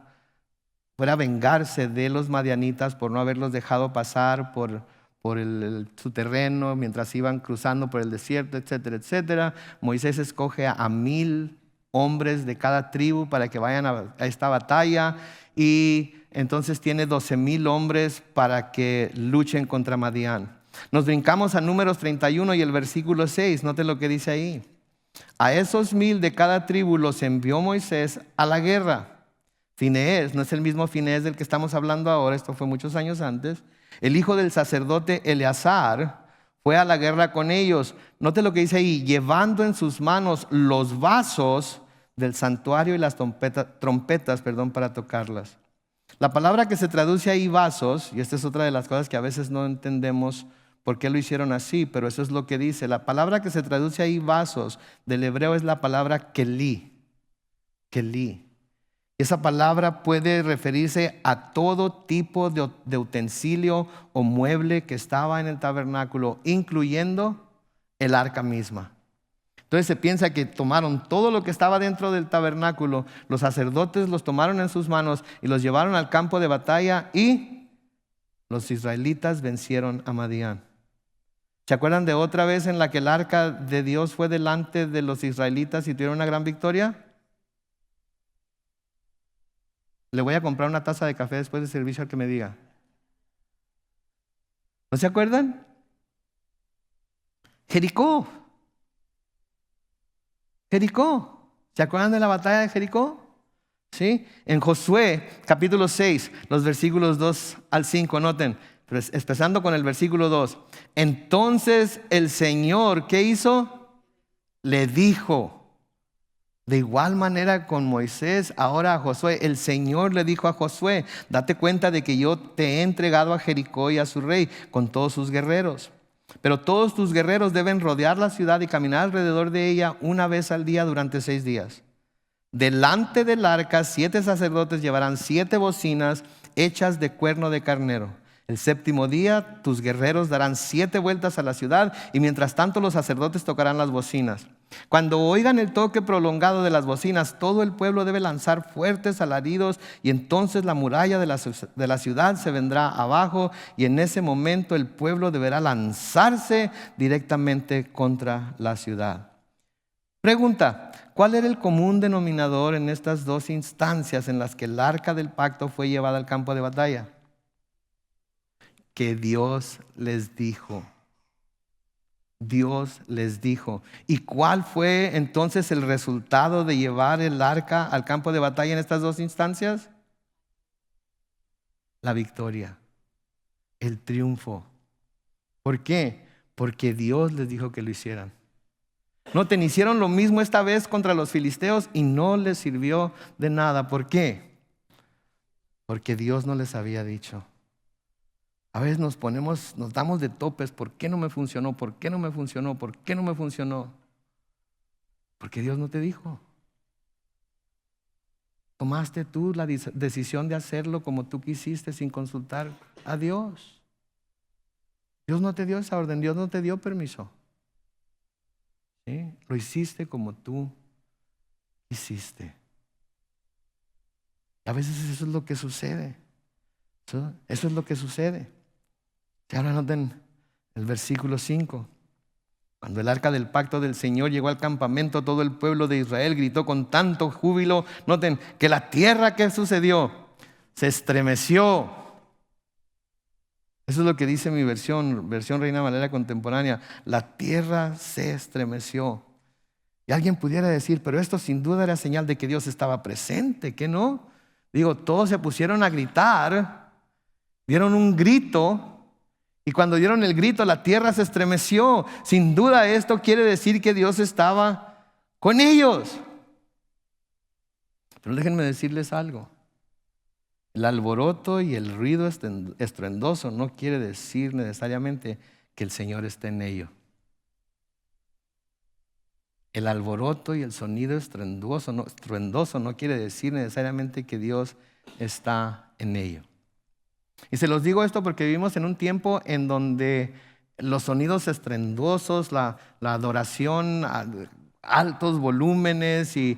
de los madianitas por no haberlos dejado pasar por su terreno mientras iban cruzando por el desierto, etcétera, etcétera. Moisés escoge a 1000 hombres de cada tribu para que vayan a esta batalla, y entonces tiene 12,000 hombres para que luchen contra Madián. Nos brincamos a Números 31 y el versículo 6. Noten lo que dice ahí. A esos 1000 de cada tribu los envió Moisés a la guerra. Finees, no es el mismo Finees del que estamos hablando ahora, esto fue muchos años antes. El hijo del sacerdote Eleazar fue a la guerra con ellos. Note lo que dice ahí, llevando en sus manos los vasos del santuario y las trompetas, para tocarlas. La palabra que se traduce ahí vasos, y esta es otra de las cosas que a veces no entendemos por qué lo hicieron así, pero eso es lo que dice. La palabra que se traduce ahí vasos del hebreo es la palabra kelí. Kelí. Esa palabra puede referirse a todo tipo de utensilio o mueble que estaba en el tabernáculo, incluyendo el arca misma. Entonces se piensa que tomaron todo lo que estaba dentro del tabernáculo, los sacerdotes los tomaron en sus manos y los llevaron al campo de batalla y los israelitas vencieron a Madián. ¿Se acuerdan de otra vez en la que el arca de Dios fue delante de los israelitas y tuvieron una gran victoria? Le voy a comprar una taza de café después del servicio al que me diga. ¿No se acuerdan? Jericó. ¿Se acuerdan de la batalla de Jericó? ¿Sí? En Josué, capítulo 6, los versículos 2 al 5, noten, empezando con el versículo 2. Entonces el Señor, ¿qué hizo? Le dijo. De igual manera con Moisés, ahora a Josué, el Señor le dijo a Josué, date cuenta de que yo te he entregado a Jericó y a su rey con todos sus guerreros. Pero todos tus guerreros deben rodear la ciudad y caminar alrededor de ella una vez al día durante 6 días. Delante del arca 7 sacerdotes llevarán 7 bocinas hechas de cuerno de carnero. El 7º día tus guerreros darán 7 vueltas a la ciudad y mientras tanto los sacerdotes tocarán las bocinas. Cuando oigan el toque prolongado de las bocinas, todo el pueblo debe lanzar fuertes alaridos y entonces la muralla de la ciudad se vendrá abajo y en ese momento el pueblo deberá lanzarse directamente contra la ciudad. Pregunta, ¿cuál era el común denominador en estas 2 instancias en las que el arca del pacto fue llevada al campo de batalla? Que Dios les dijo. Dios les dijo. ¿Y cuál fue entonces el resultado de llevar el arca al campo de batalla en estas 2 instancias? La victoria, el triunfo. ¿Por qué? Porque Dios les dijo que lo hicieran. Noten, hicieron lo mismo esta vez contra los filisteos y no les sirvió de nada. ¿Por qué? Porque Dios no les había dicho. A veces nos damos de topes. ¿Por qué no me funcionó? ¿Por qué no me funcionó? ¿Por qué no me funcionó? Porque Dios no te dijo. Tomaste tú la decisión de hacerlo como tú quisiste sin consultar a Dios. Dios no te dio esa orden, Dios no te dio permiso. ¿Sí? Lo hiciste como tú quisiste. A veces eso es lo que sucede. Eso es lo que sucede. Y ahora noten el versículo 5. Cuando el arca del pacto del Señor llegó al campamento, todo el pueblo de Israel gritó con tanto júbilo. Noten que la tierra, ¿qué sucedió? Se estremeció. Eso es lo que dice mi versión Reina Valera contemporánea. La tierra se estremeció. Y alguien pudiera decir, pero esto sin duda era señal de que Dios estaba presente, ¿qué no? Digo, todos se pusieron a gritar, dieron un grito. Y cuando dieron el grito, la tierra se estremeció. Sin duda esto quiere decir que Dios estaba con ellos. Pero déjenme decirles algo. El alboroto y el ruido estruendoso no quiere decir necesariamente que el Señor esté en ello. El alboroto y el sonido estruendoso no quiere decir necesariamente que Dios está en ello. Y se los digo esto porque vivimos en un tiempo en donde los sonidos estruendosos, la adoración a altos volúmenes y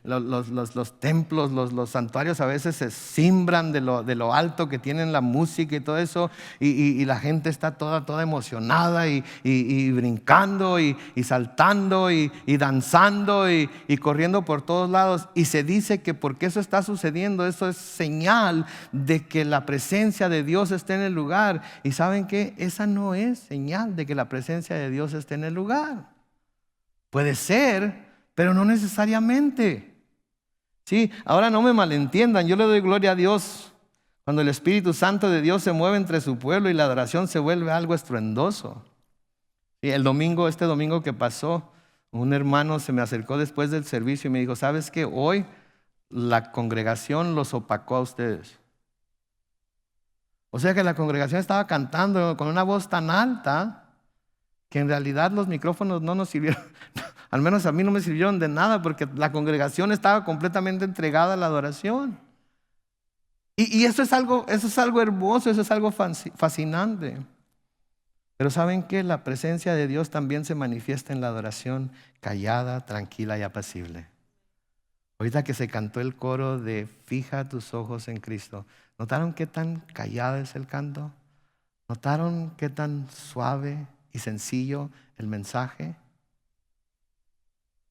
los templos, los santuarios a veces se cimbran de lo alto que tienen la música y todo eso, y la gente está toda emocionada y brincando y saltando y danzando y corriendo por todos lados, y se dice que porque eso está sucediendo, eso es señal de que la presencia de Dios está en el lugar. Y ¿saben qué? Esa no es señal de que la presencia de Dios esté en el lugar. Puede ser, pero no necesariamente. Sí, ahora no me malentiendan, yo le doy gloria a Dios cuando el Espíritu Santo de Dios se mueve entre su pueblo y la adoración se vuelve algo estruendoso. Y este domingo que pasó, un hermano se me acercó después del servicio y me dijo, ¿sabes qué? Hoy la congregación los opacó a ustedes. O sea que la congregación estaba cantando con una voz tan alta que en realidad los micrófonos no nos sirvieron, al menos a mí no me sirvieron de nada porque la congregación estaba completamente entregada a la adoración. Y eso es algo hermoso, eso es algo fascinante. Pero ¿saben qué? La presencia de Dios también se manifiesta en la adoración callada, tranquila y apacible. Ahorita que se cantó el coro de fija tus ojos en Cristo, ¿notaron qué tan callada es el canto? ¿Notaron qué tan suave y sencillo el mensaje?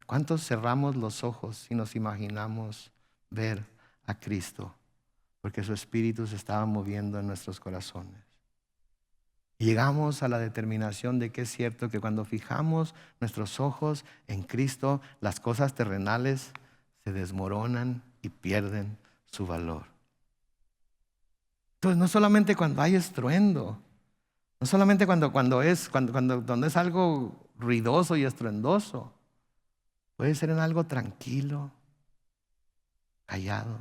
¿Cuántos cerramos los ojos y nos imaginamos ver a Cristo? Porque su Espíritu se estaba moviendo en nuestros corazones. Y llegamos a la determinación de que es cierto que cuando fijamos nuestros ojos en Cristo, las cosas terrenales se desmoronan y pierden su valor. Entonces, no solamente cuando hay estruendo, no solamente cuando es algo ruidoso y estruendoso, puede ser en algo tranquilo, callado.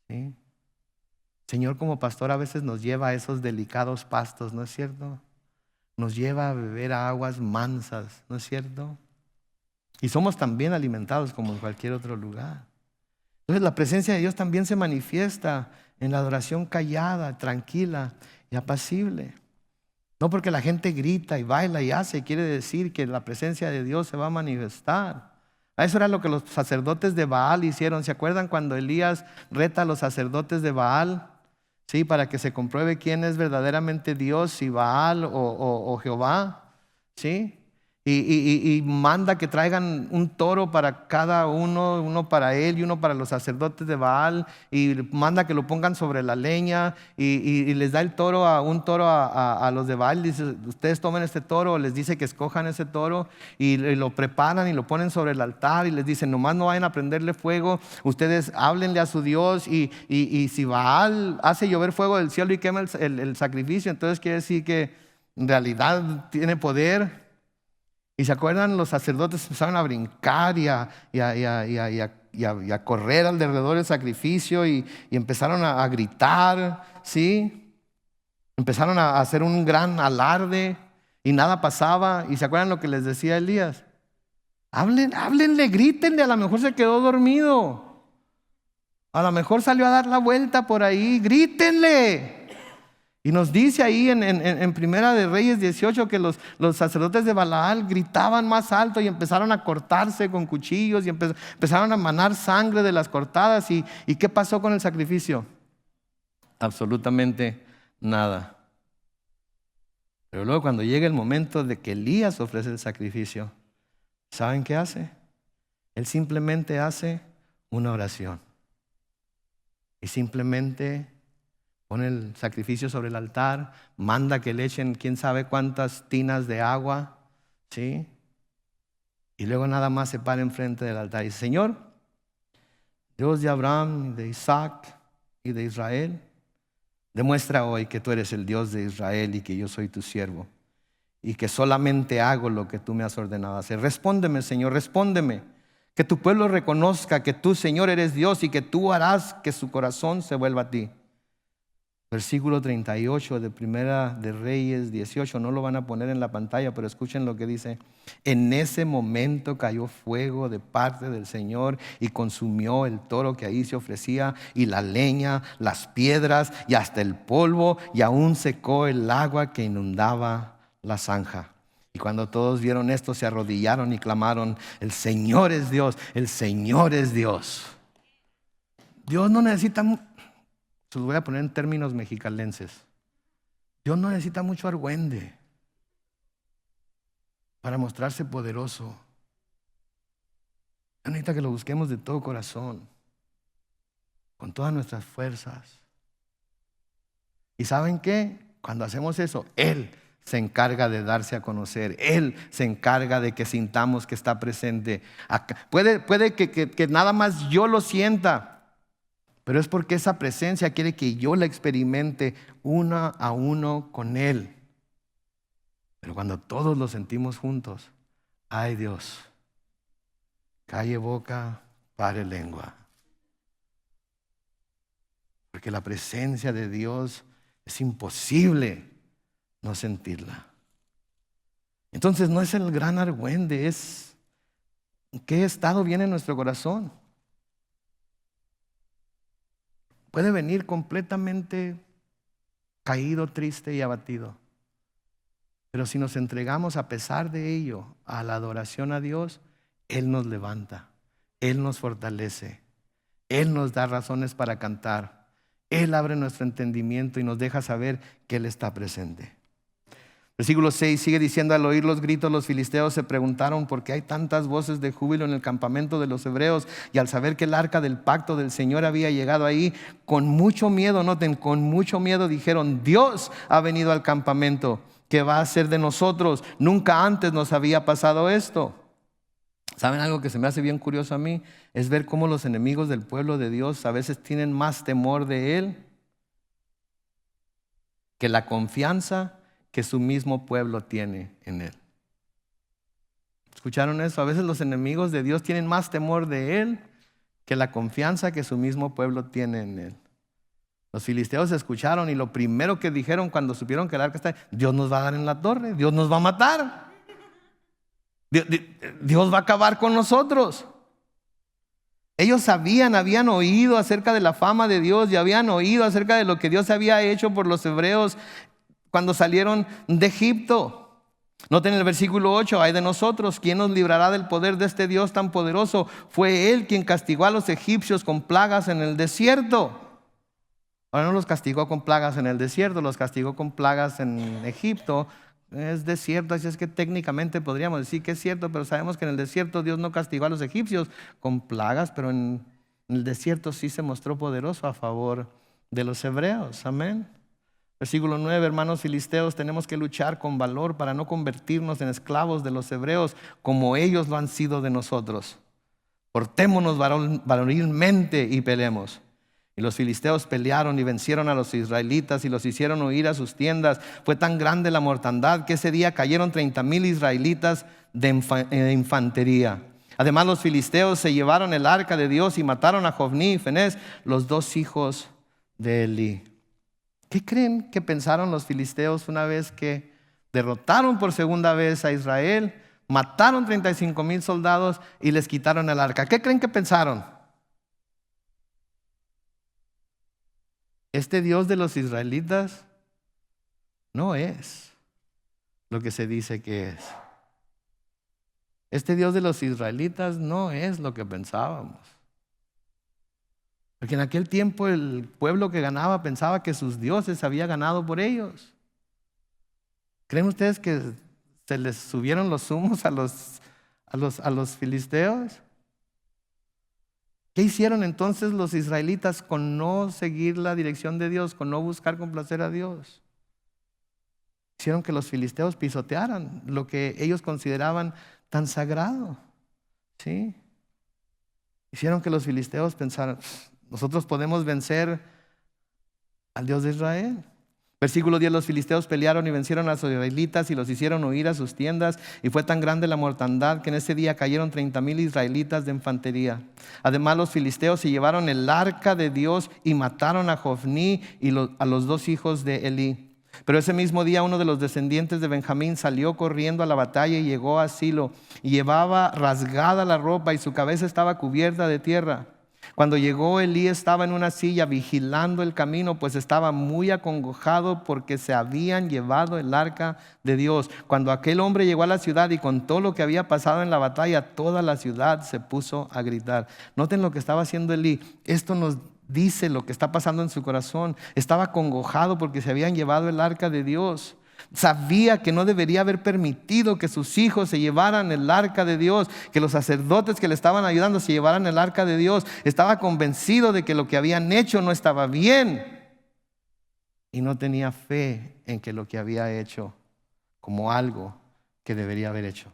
¿Sí? Señor, como pastor a veces nos lleva a esos delicados pastos, ¿no es cierto? Nos lleva a beber aguas mansas, ¿no es cierto? Y somos también alimentados como en cualquier otro lugar. Entonces la presencia de Dios también se manifiesta en la adoración callada, tranquila y apacible. No porque la gente grita y baila y hace, quiere decir que la presencia de Dios se va a manifestar. A eso era lo que los sacerdotes de Baal hicieron. ¿Se acuerdan cuando Elías reta a los sacerdotes de Baal? Sí, para que se compruebe quién es verdaderamente Dios, si Baal o Jehová. ¿Sí? Y manda que traigan un toro para cada uno para él y uno para los sacerdotes de Baal, y manda que lo pongan sobre la leña y les da un toro a los de Baal. Dice, ustedes tomen este toro, les dice que escojan ese toro y lo preparan y lo ponen sobre el altar y les dicen, nomás no vayan a prenderle fuego, ustedes háblenle a su Dios y si Baal hace llover fuego del cielo y quema el sacrificio, entonces quiere decir que en realidad tiene poder. Y se acuerdan, los sacerdotes empezaron a brincar y a correr alrededor del sacrificio y empezaron a gritar, ¿sí? Empezaron a hacer un gran alarde y nada pasaba. Y se acuerdan lo que les decía Elías: háblenle, grítenle, a lo mejor se quedó dormido, a lo mejor salió a dar la vuelta por ahí, grítenle. Y nos dice ahí en Primera de Reyes 18 que los sacerdotes de Baal gritaban más alto y empezaron a cortarse con cuchillos y empezaron a manar sangre de las cortadas. ¿Y qué pasó con el sacrificio? Absolutamente nada. Pero luego cuando llega el momento de que Elías ofrece el sacrificio, ¿saben qué hace? Él simplemente hace una oración. Y simplemente pone el sacrificio sobre el altar, manda que le echen quién sabe cuántas tinas de agua, ¿sí? Y luego nada más se para enfrente del altar y dice: Señor, Dios de Abraham, de Isaac y de Israel, demuestra hoy que tú eres el Dios de Israel y que yo soy tu siervo y que solamente hago lo que tú me has ordenado hacer. Respóndeme, Señor, respóndeme. Que tu pueblo reconozca que tú, Señor, eres Dios y que tú harás que su corazón se vuelva a ti. Versículo 38 de Primera de Reyes 18, no lo van a poner en la pantalla, pero escuchen lo que dice. En ese momento cayó fuego de parte del Señor y consumió el toro que ahí se ofrecía y la leña, las piedras y hasta el polvo, y aún secó el agua que inundaba la zanja. Y cuando todos vieron esto, se arrodillaron y clamaron: el Señor es Dios, el Señor es Dios. Dios no necesita, se los voy a poner en términos mexicalenses, Dios no necesita mucho argüende para mostrarse poderoso. Dios necesita que lo busquemos de todo corazón, con todas nuestras fuerzas. ¿Y saben qué? Cuando hacemos eso, Él se encarga de darse a conocer. Él se encarga de que sintamos que está presente. Puede que nada más yo lo sienta, pero es porque esa presencia quiere que yo la experimente uno a uno con Él. Pero cuando todos lo sentimos juntos, ay Dios, calle boca, pare lengua. Porque la presencia de Dios es imposible no sentirla. Entonces no es el gran argüende, es en qué estado viene nuestro corazón. Puede venir completamente caído, triste y abatido. Pero si nos entregamos a pesar de ello a la adoración a Dios, Él nos levanta, Él nos fortalece, Él nos da razones para cantar, Él abre nuestro entendimiento y nos deja saber que Él está presente. Versículo 6 sigue diciendo: al oír los gritos, los filisteos se preguntaron por qué hay tantas voces de júbilo en el campamento de los hebreos. Y al saber que el arca del pacto del Señor había llegado ahí, con mucho miedo, noten, con mucho miedo dijeron: Dios ha venido al campamento. ¿Qué va a hacer de nosotros? Nunca antes nos había pasado esto. ¿Saben algo que se me hace bien curioso a mí? Es ver cómo los enemigos del pueblo de Dios a veces tienen más temor de Él que la confianza que su mismo pueblo tiene en Él. ¿Escucharon eso? A veces los enemigos de Dios tienen más temor de Él que la confianza que su mismo pueblo tiene en Él. Los filisteos escucharon y lo primero que dijeron cuando supieron que el arca está: Dios nos va a dar en la torre, Dios nos va a matar, Dios va a acabar con nosotros. Ellos habían oído acerca de la fama de Dios y habían oído acerca de lo que Dios había hecho por los hebreos cuando salieron de Egipto. Noten el versículo 8: ay de nosotros, ¿quién nos librará del poder de este Dios tan poderoso? Fue Él quien castigó a los egipcios con plagas en el desierto. Ahora no los castigó con plagas en el desierto, los castigó con plagas en Egipto. Es desierto, así es que técnicamente podríamos decir que es cierto, pero sabemos que en el desierto Dios no castigó a los egipcios con plagas, pero en el desierto sí se mostró poderoso a favor de los hebreos. Amén. Versículo 9: hermanos filisteos, tenemos que luchar con valor para no convertirnos en esclavos de los hebreos como ellos lo han sido de nosotros. Portémonos varonilmente y peleemos. Y los filisteos pelearon y vencieron a los israelitas y los hicieron huir a sus tiendas. Fue tan grande la mortandad que ese día cayeron 30,000 israelitas de infantería. Además, los filisteos se llevaron el arca de Dios y mataron a Jofní y Finés, los dos hijos de Elí. ¿Qué creen que pensaron los filisteos una vez que derrotaron por segunda vez a Israel, mataron 35,000 soldados y les quitaron el arca? ¿Qué creen que pensaron? Este Dios de los israelitas no es lo que se dice que es. Este Dios de los israelitas no es lo que pensábamos. Porque en aquel tiempo el pueblo que ganaba pensaba que sus dioses habían ganado por ellos. ¿Creen ustedes que se les subieron los humos a los filisteos? ¿Qué hicieron entonces los israelitas con no seguir la dirección de Dios, con no buscar complacer a Dios? Hicieron que los filisteos pisotearan lo que ellos consideraban tan sagrado. ¿Sí? Hicieron que los filisteos pensaran: nosotros podemos vencer al Dios de Israel. Versículo 10: los filisteos pelearon y vencieron a los israelitas y los hicieron huir a sus tiendas. Y fue tan grande la mortandad que en ese día cayeron 30,000 israelitas de infantería. Además, los filisteos se llevaron el arca de Dios y mataron a Jofní y a los dos hijos de Elí. Pero ese mismo día uno de los descendientes de Benjamín salió corriendo a la batalla y llegó a Silo. Y llevaba rasgada la ropa y su cabeza estaba cubierta de tierra. Cuando llegó, Elí estaba en una silla vigilando el camino, pues estaba muy acongojado porque se habían llevado el arca de Dios. Cuando aquel hombre llegó a la ciudad y contó lo que había pasado en la batalla, toda la ciudad se puso a gritar. Noten lo que estaba haciendo Elí. Esto nos dice lo que está pasando en su corazón. Estaba acongojado porque se habían llevado el arca de Dios. Sabía que no debería haber permitido que sus hijos se llevaran el arca de Dios, que los sacerdotes que le estaban ayudando se llevaran el arca de Dios. Estaba convencido de que lo que habían hecho no estaba bien y no tenía fe en que lo que había hecho como algo que debería haber hecho.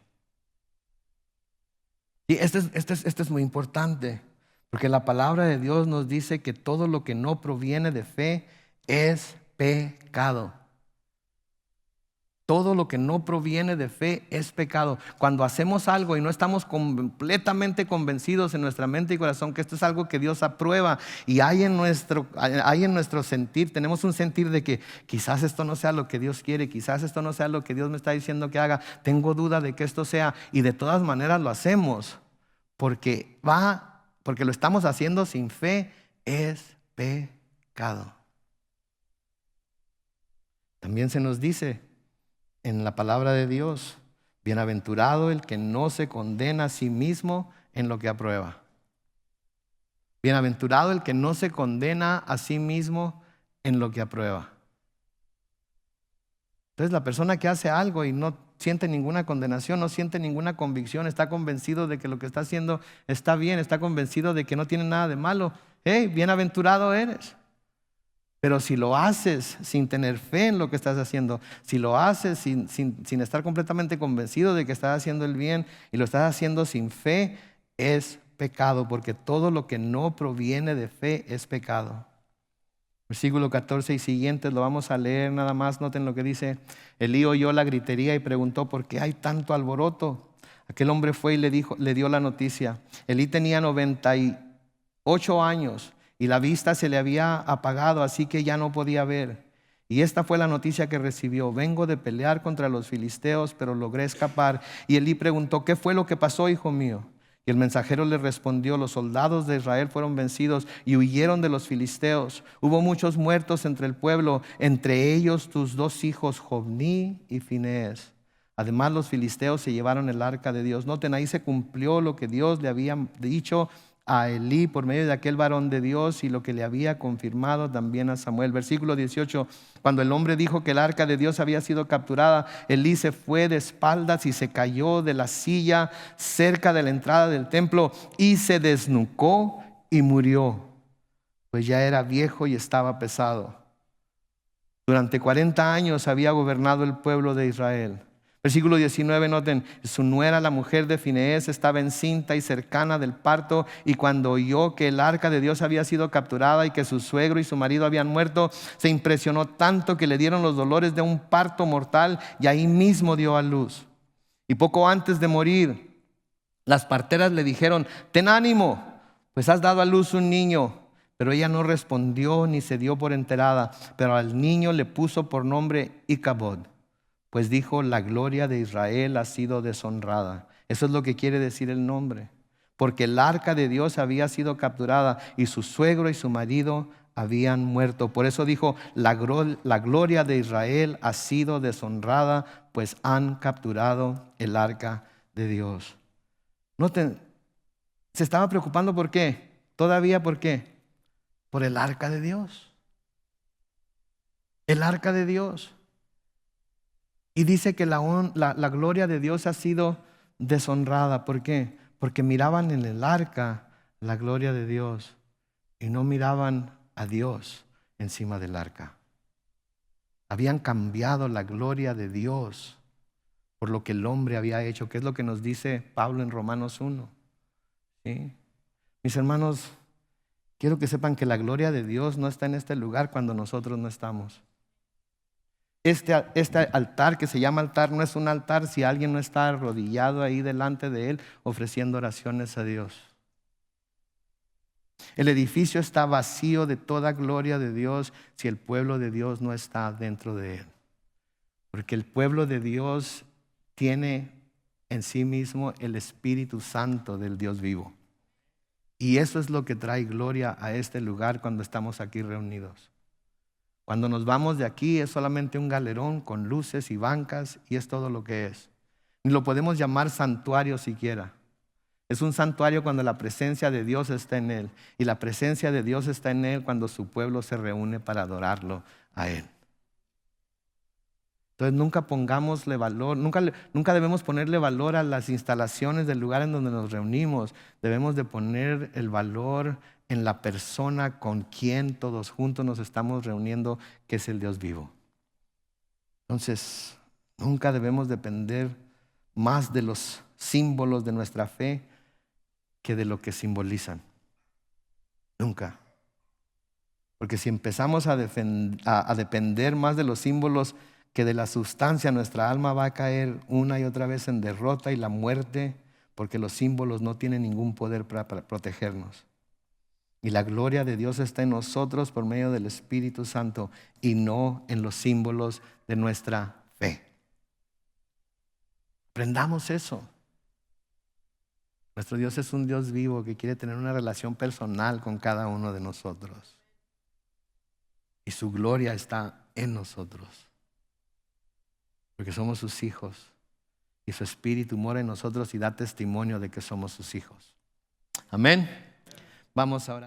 Y esto es muy importante, porque la palabra de Dios nos dice que todo lo que no proviene de fe es pecado. Todo lo que no proviene de fe es pecado. Cuando hacemos algo y no estamos completamente convencidos en nuestra mente y corazón que esto es algo que Dios aprueba, y hay en nuestro sentir, tenemos un sentir de que quizás esto no sea lo que Dios quiere, quizás esto no sea lo que Dios me está diciendo que haga, tengo duda de que esto sea, y de todas maneras lo hacemos porque lo estamos haciendo sin fe, es pecado. También se nos dice en la palabra de Dios, bienaventurado el que no se condena a sí mismo en lo que aprueba. Bienaventurado el que no se condena a sí mismo en lo que aprueba. Entonces la persona que hace algo y no siente ninguna condenación, no siente ninguna convicción, está convencido de que lo que está haciendo está bien, está convencido de que no tiene nada de malo, bienaventurado eres. Pero si lo haces sin tener fe en lo que estás haciendo, si lo haces sin estar completamente convencido de que estás haciendo el bien y lo estás haciendo sin fe, es pecado, porque todo lo que no proviene de fe es pecado. Versículo 14 y siguientes lo vamos a leer nada más. Noten lo que dice: Elí oyó la gritería y preguntó: ¿por qué hay tanto alboroto? Aquel hombre fue y le dio la noticia. Elí tenía 98 años y la vista se le había apagado, así que ya no podía ver. Y esta fue la noticia que recibió: vengo de pelear contra los filisteos, pero logré escapar. Y Elí preguntó: ¿qué fue lo que pasó, hijo mío? Y el mensajero le respondió: los soldados de Israel fueron vencidos y huyeron de los filisteos. Hubo muchos muertos entre el pueblo, entre ellos tus 2 hijos, Jofní y Finees. Además, los filisteos se llevaron el arca de Dios. Noten, ahí se cumplió lo que Dios le había dicho a Elí por medio de aquel varón de Dios y lo que le había confirmado también a Samuel. Versículo 18: cuando el hombre dijo que el arca de Dios había sido capturada, Elí se fue de espaldas y se cayó de la silla cerca de la entrada del templo y se desnucó y murió, pues ya era viejo y estaba pesado. Durante 40 años había gobernado el pueblo de Israel. Versículo 19, noten: su nuera, la mujer de Finees, estaba encinta y cercana del parto, y cuando oyó que el arca de Dios había sido capturada y que su suegro y su marido habían muerto, se impresionó tanto que le dieron los dolores de un parto mortal y ahí mismo dio a luz. Y poco antes de morir, las parteras le dijeron: ten ánimo, pues has dado a luz un niño. Pero ella no respondió ni se dio por enterada, pero al niño le puso por nombre Icabod, pues dijo: la gloria de Israel ha sido deshonrada. Eso es lo que quiere decir el nombre, porque el arca de Dios había sido capturada y su suegro y su marido habían muerto. Por eso dijo: la gloria de Israel ha sido deshonrada, pues han capturado el arca de Dios. Noten, se estaba preocupando ¿por qué? Todavía ¿por qué? Por el arca de Dios. El arca de Dios. Y dice que la gloria de Dios ha sido deshonrada. ¿Por qué? Porque miraban en el arca la gloria de Dios y no miraban a Dios encima del arca. Habían cambiado la gloria de Dios por lo que el hombre había hecho, que es lo que nos dice Pablo en Romanos 1. ¿Sí? Mis hermanos, quiero que sepan que la gloria de Dios no está en este lugar cuando nosotros no estamos. Este altar que se llama altar no es un altar si alguien no está arrodillado ahí delante de él ofreciendo oraciones a Dios. El edificio está vacío de toda gloria de Dios si el pueblo de Dios no está dentro de él. Porque el pueblo de Dios tiene en sí mismo el Espíritu Santo del Dios vivo. Y eso es lo que trae gloria a este lugar cuando estamos aquí reunidos. Cuando nos vamos de aquí es solamente un galerón con luces y bancas y es todo lo que es. Ni lo podemos llamar santuario siquiera. Es un santuario cuando la presencia de Dios está en él. Y la presencia de Dios está en él cuando su pueblo se reúne para adorarlo a él. Entonces nunca pongámosle valor, nunca debemos ponerle valor a las instalaciones del lugar en donde nos reunimos. Debemos de poner el valor en la persona con quien todos juntos nos estamos reuniendo, que es el Dios vivo. Entonces, Nunca debemos depender más de los símbolos de nuestra fe que de lo que simbolizan. Nunca. Porque si empezamos a depender más de los símbolos que de la sustancia, nuestra alma va a caer una y otra vez en derrota y la muerte, porque los símbolos no tienen ningún poder para protegernos. Y la gloria de Dios está en nosotros por medio del Espíritu Santo y no en los símbolos de nuestra fe. Aprendamos eso. Nuestro Dios es un Dios vivo que quiere tener una relación personal con cada uno de nosotros. Y su gloria está en nosotros. Porque somos sus hijos. Y su Espíritu mora en nosotros y da testimonio de que somos sus hijos. Amén. Vamos ahora.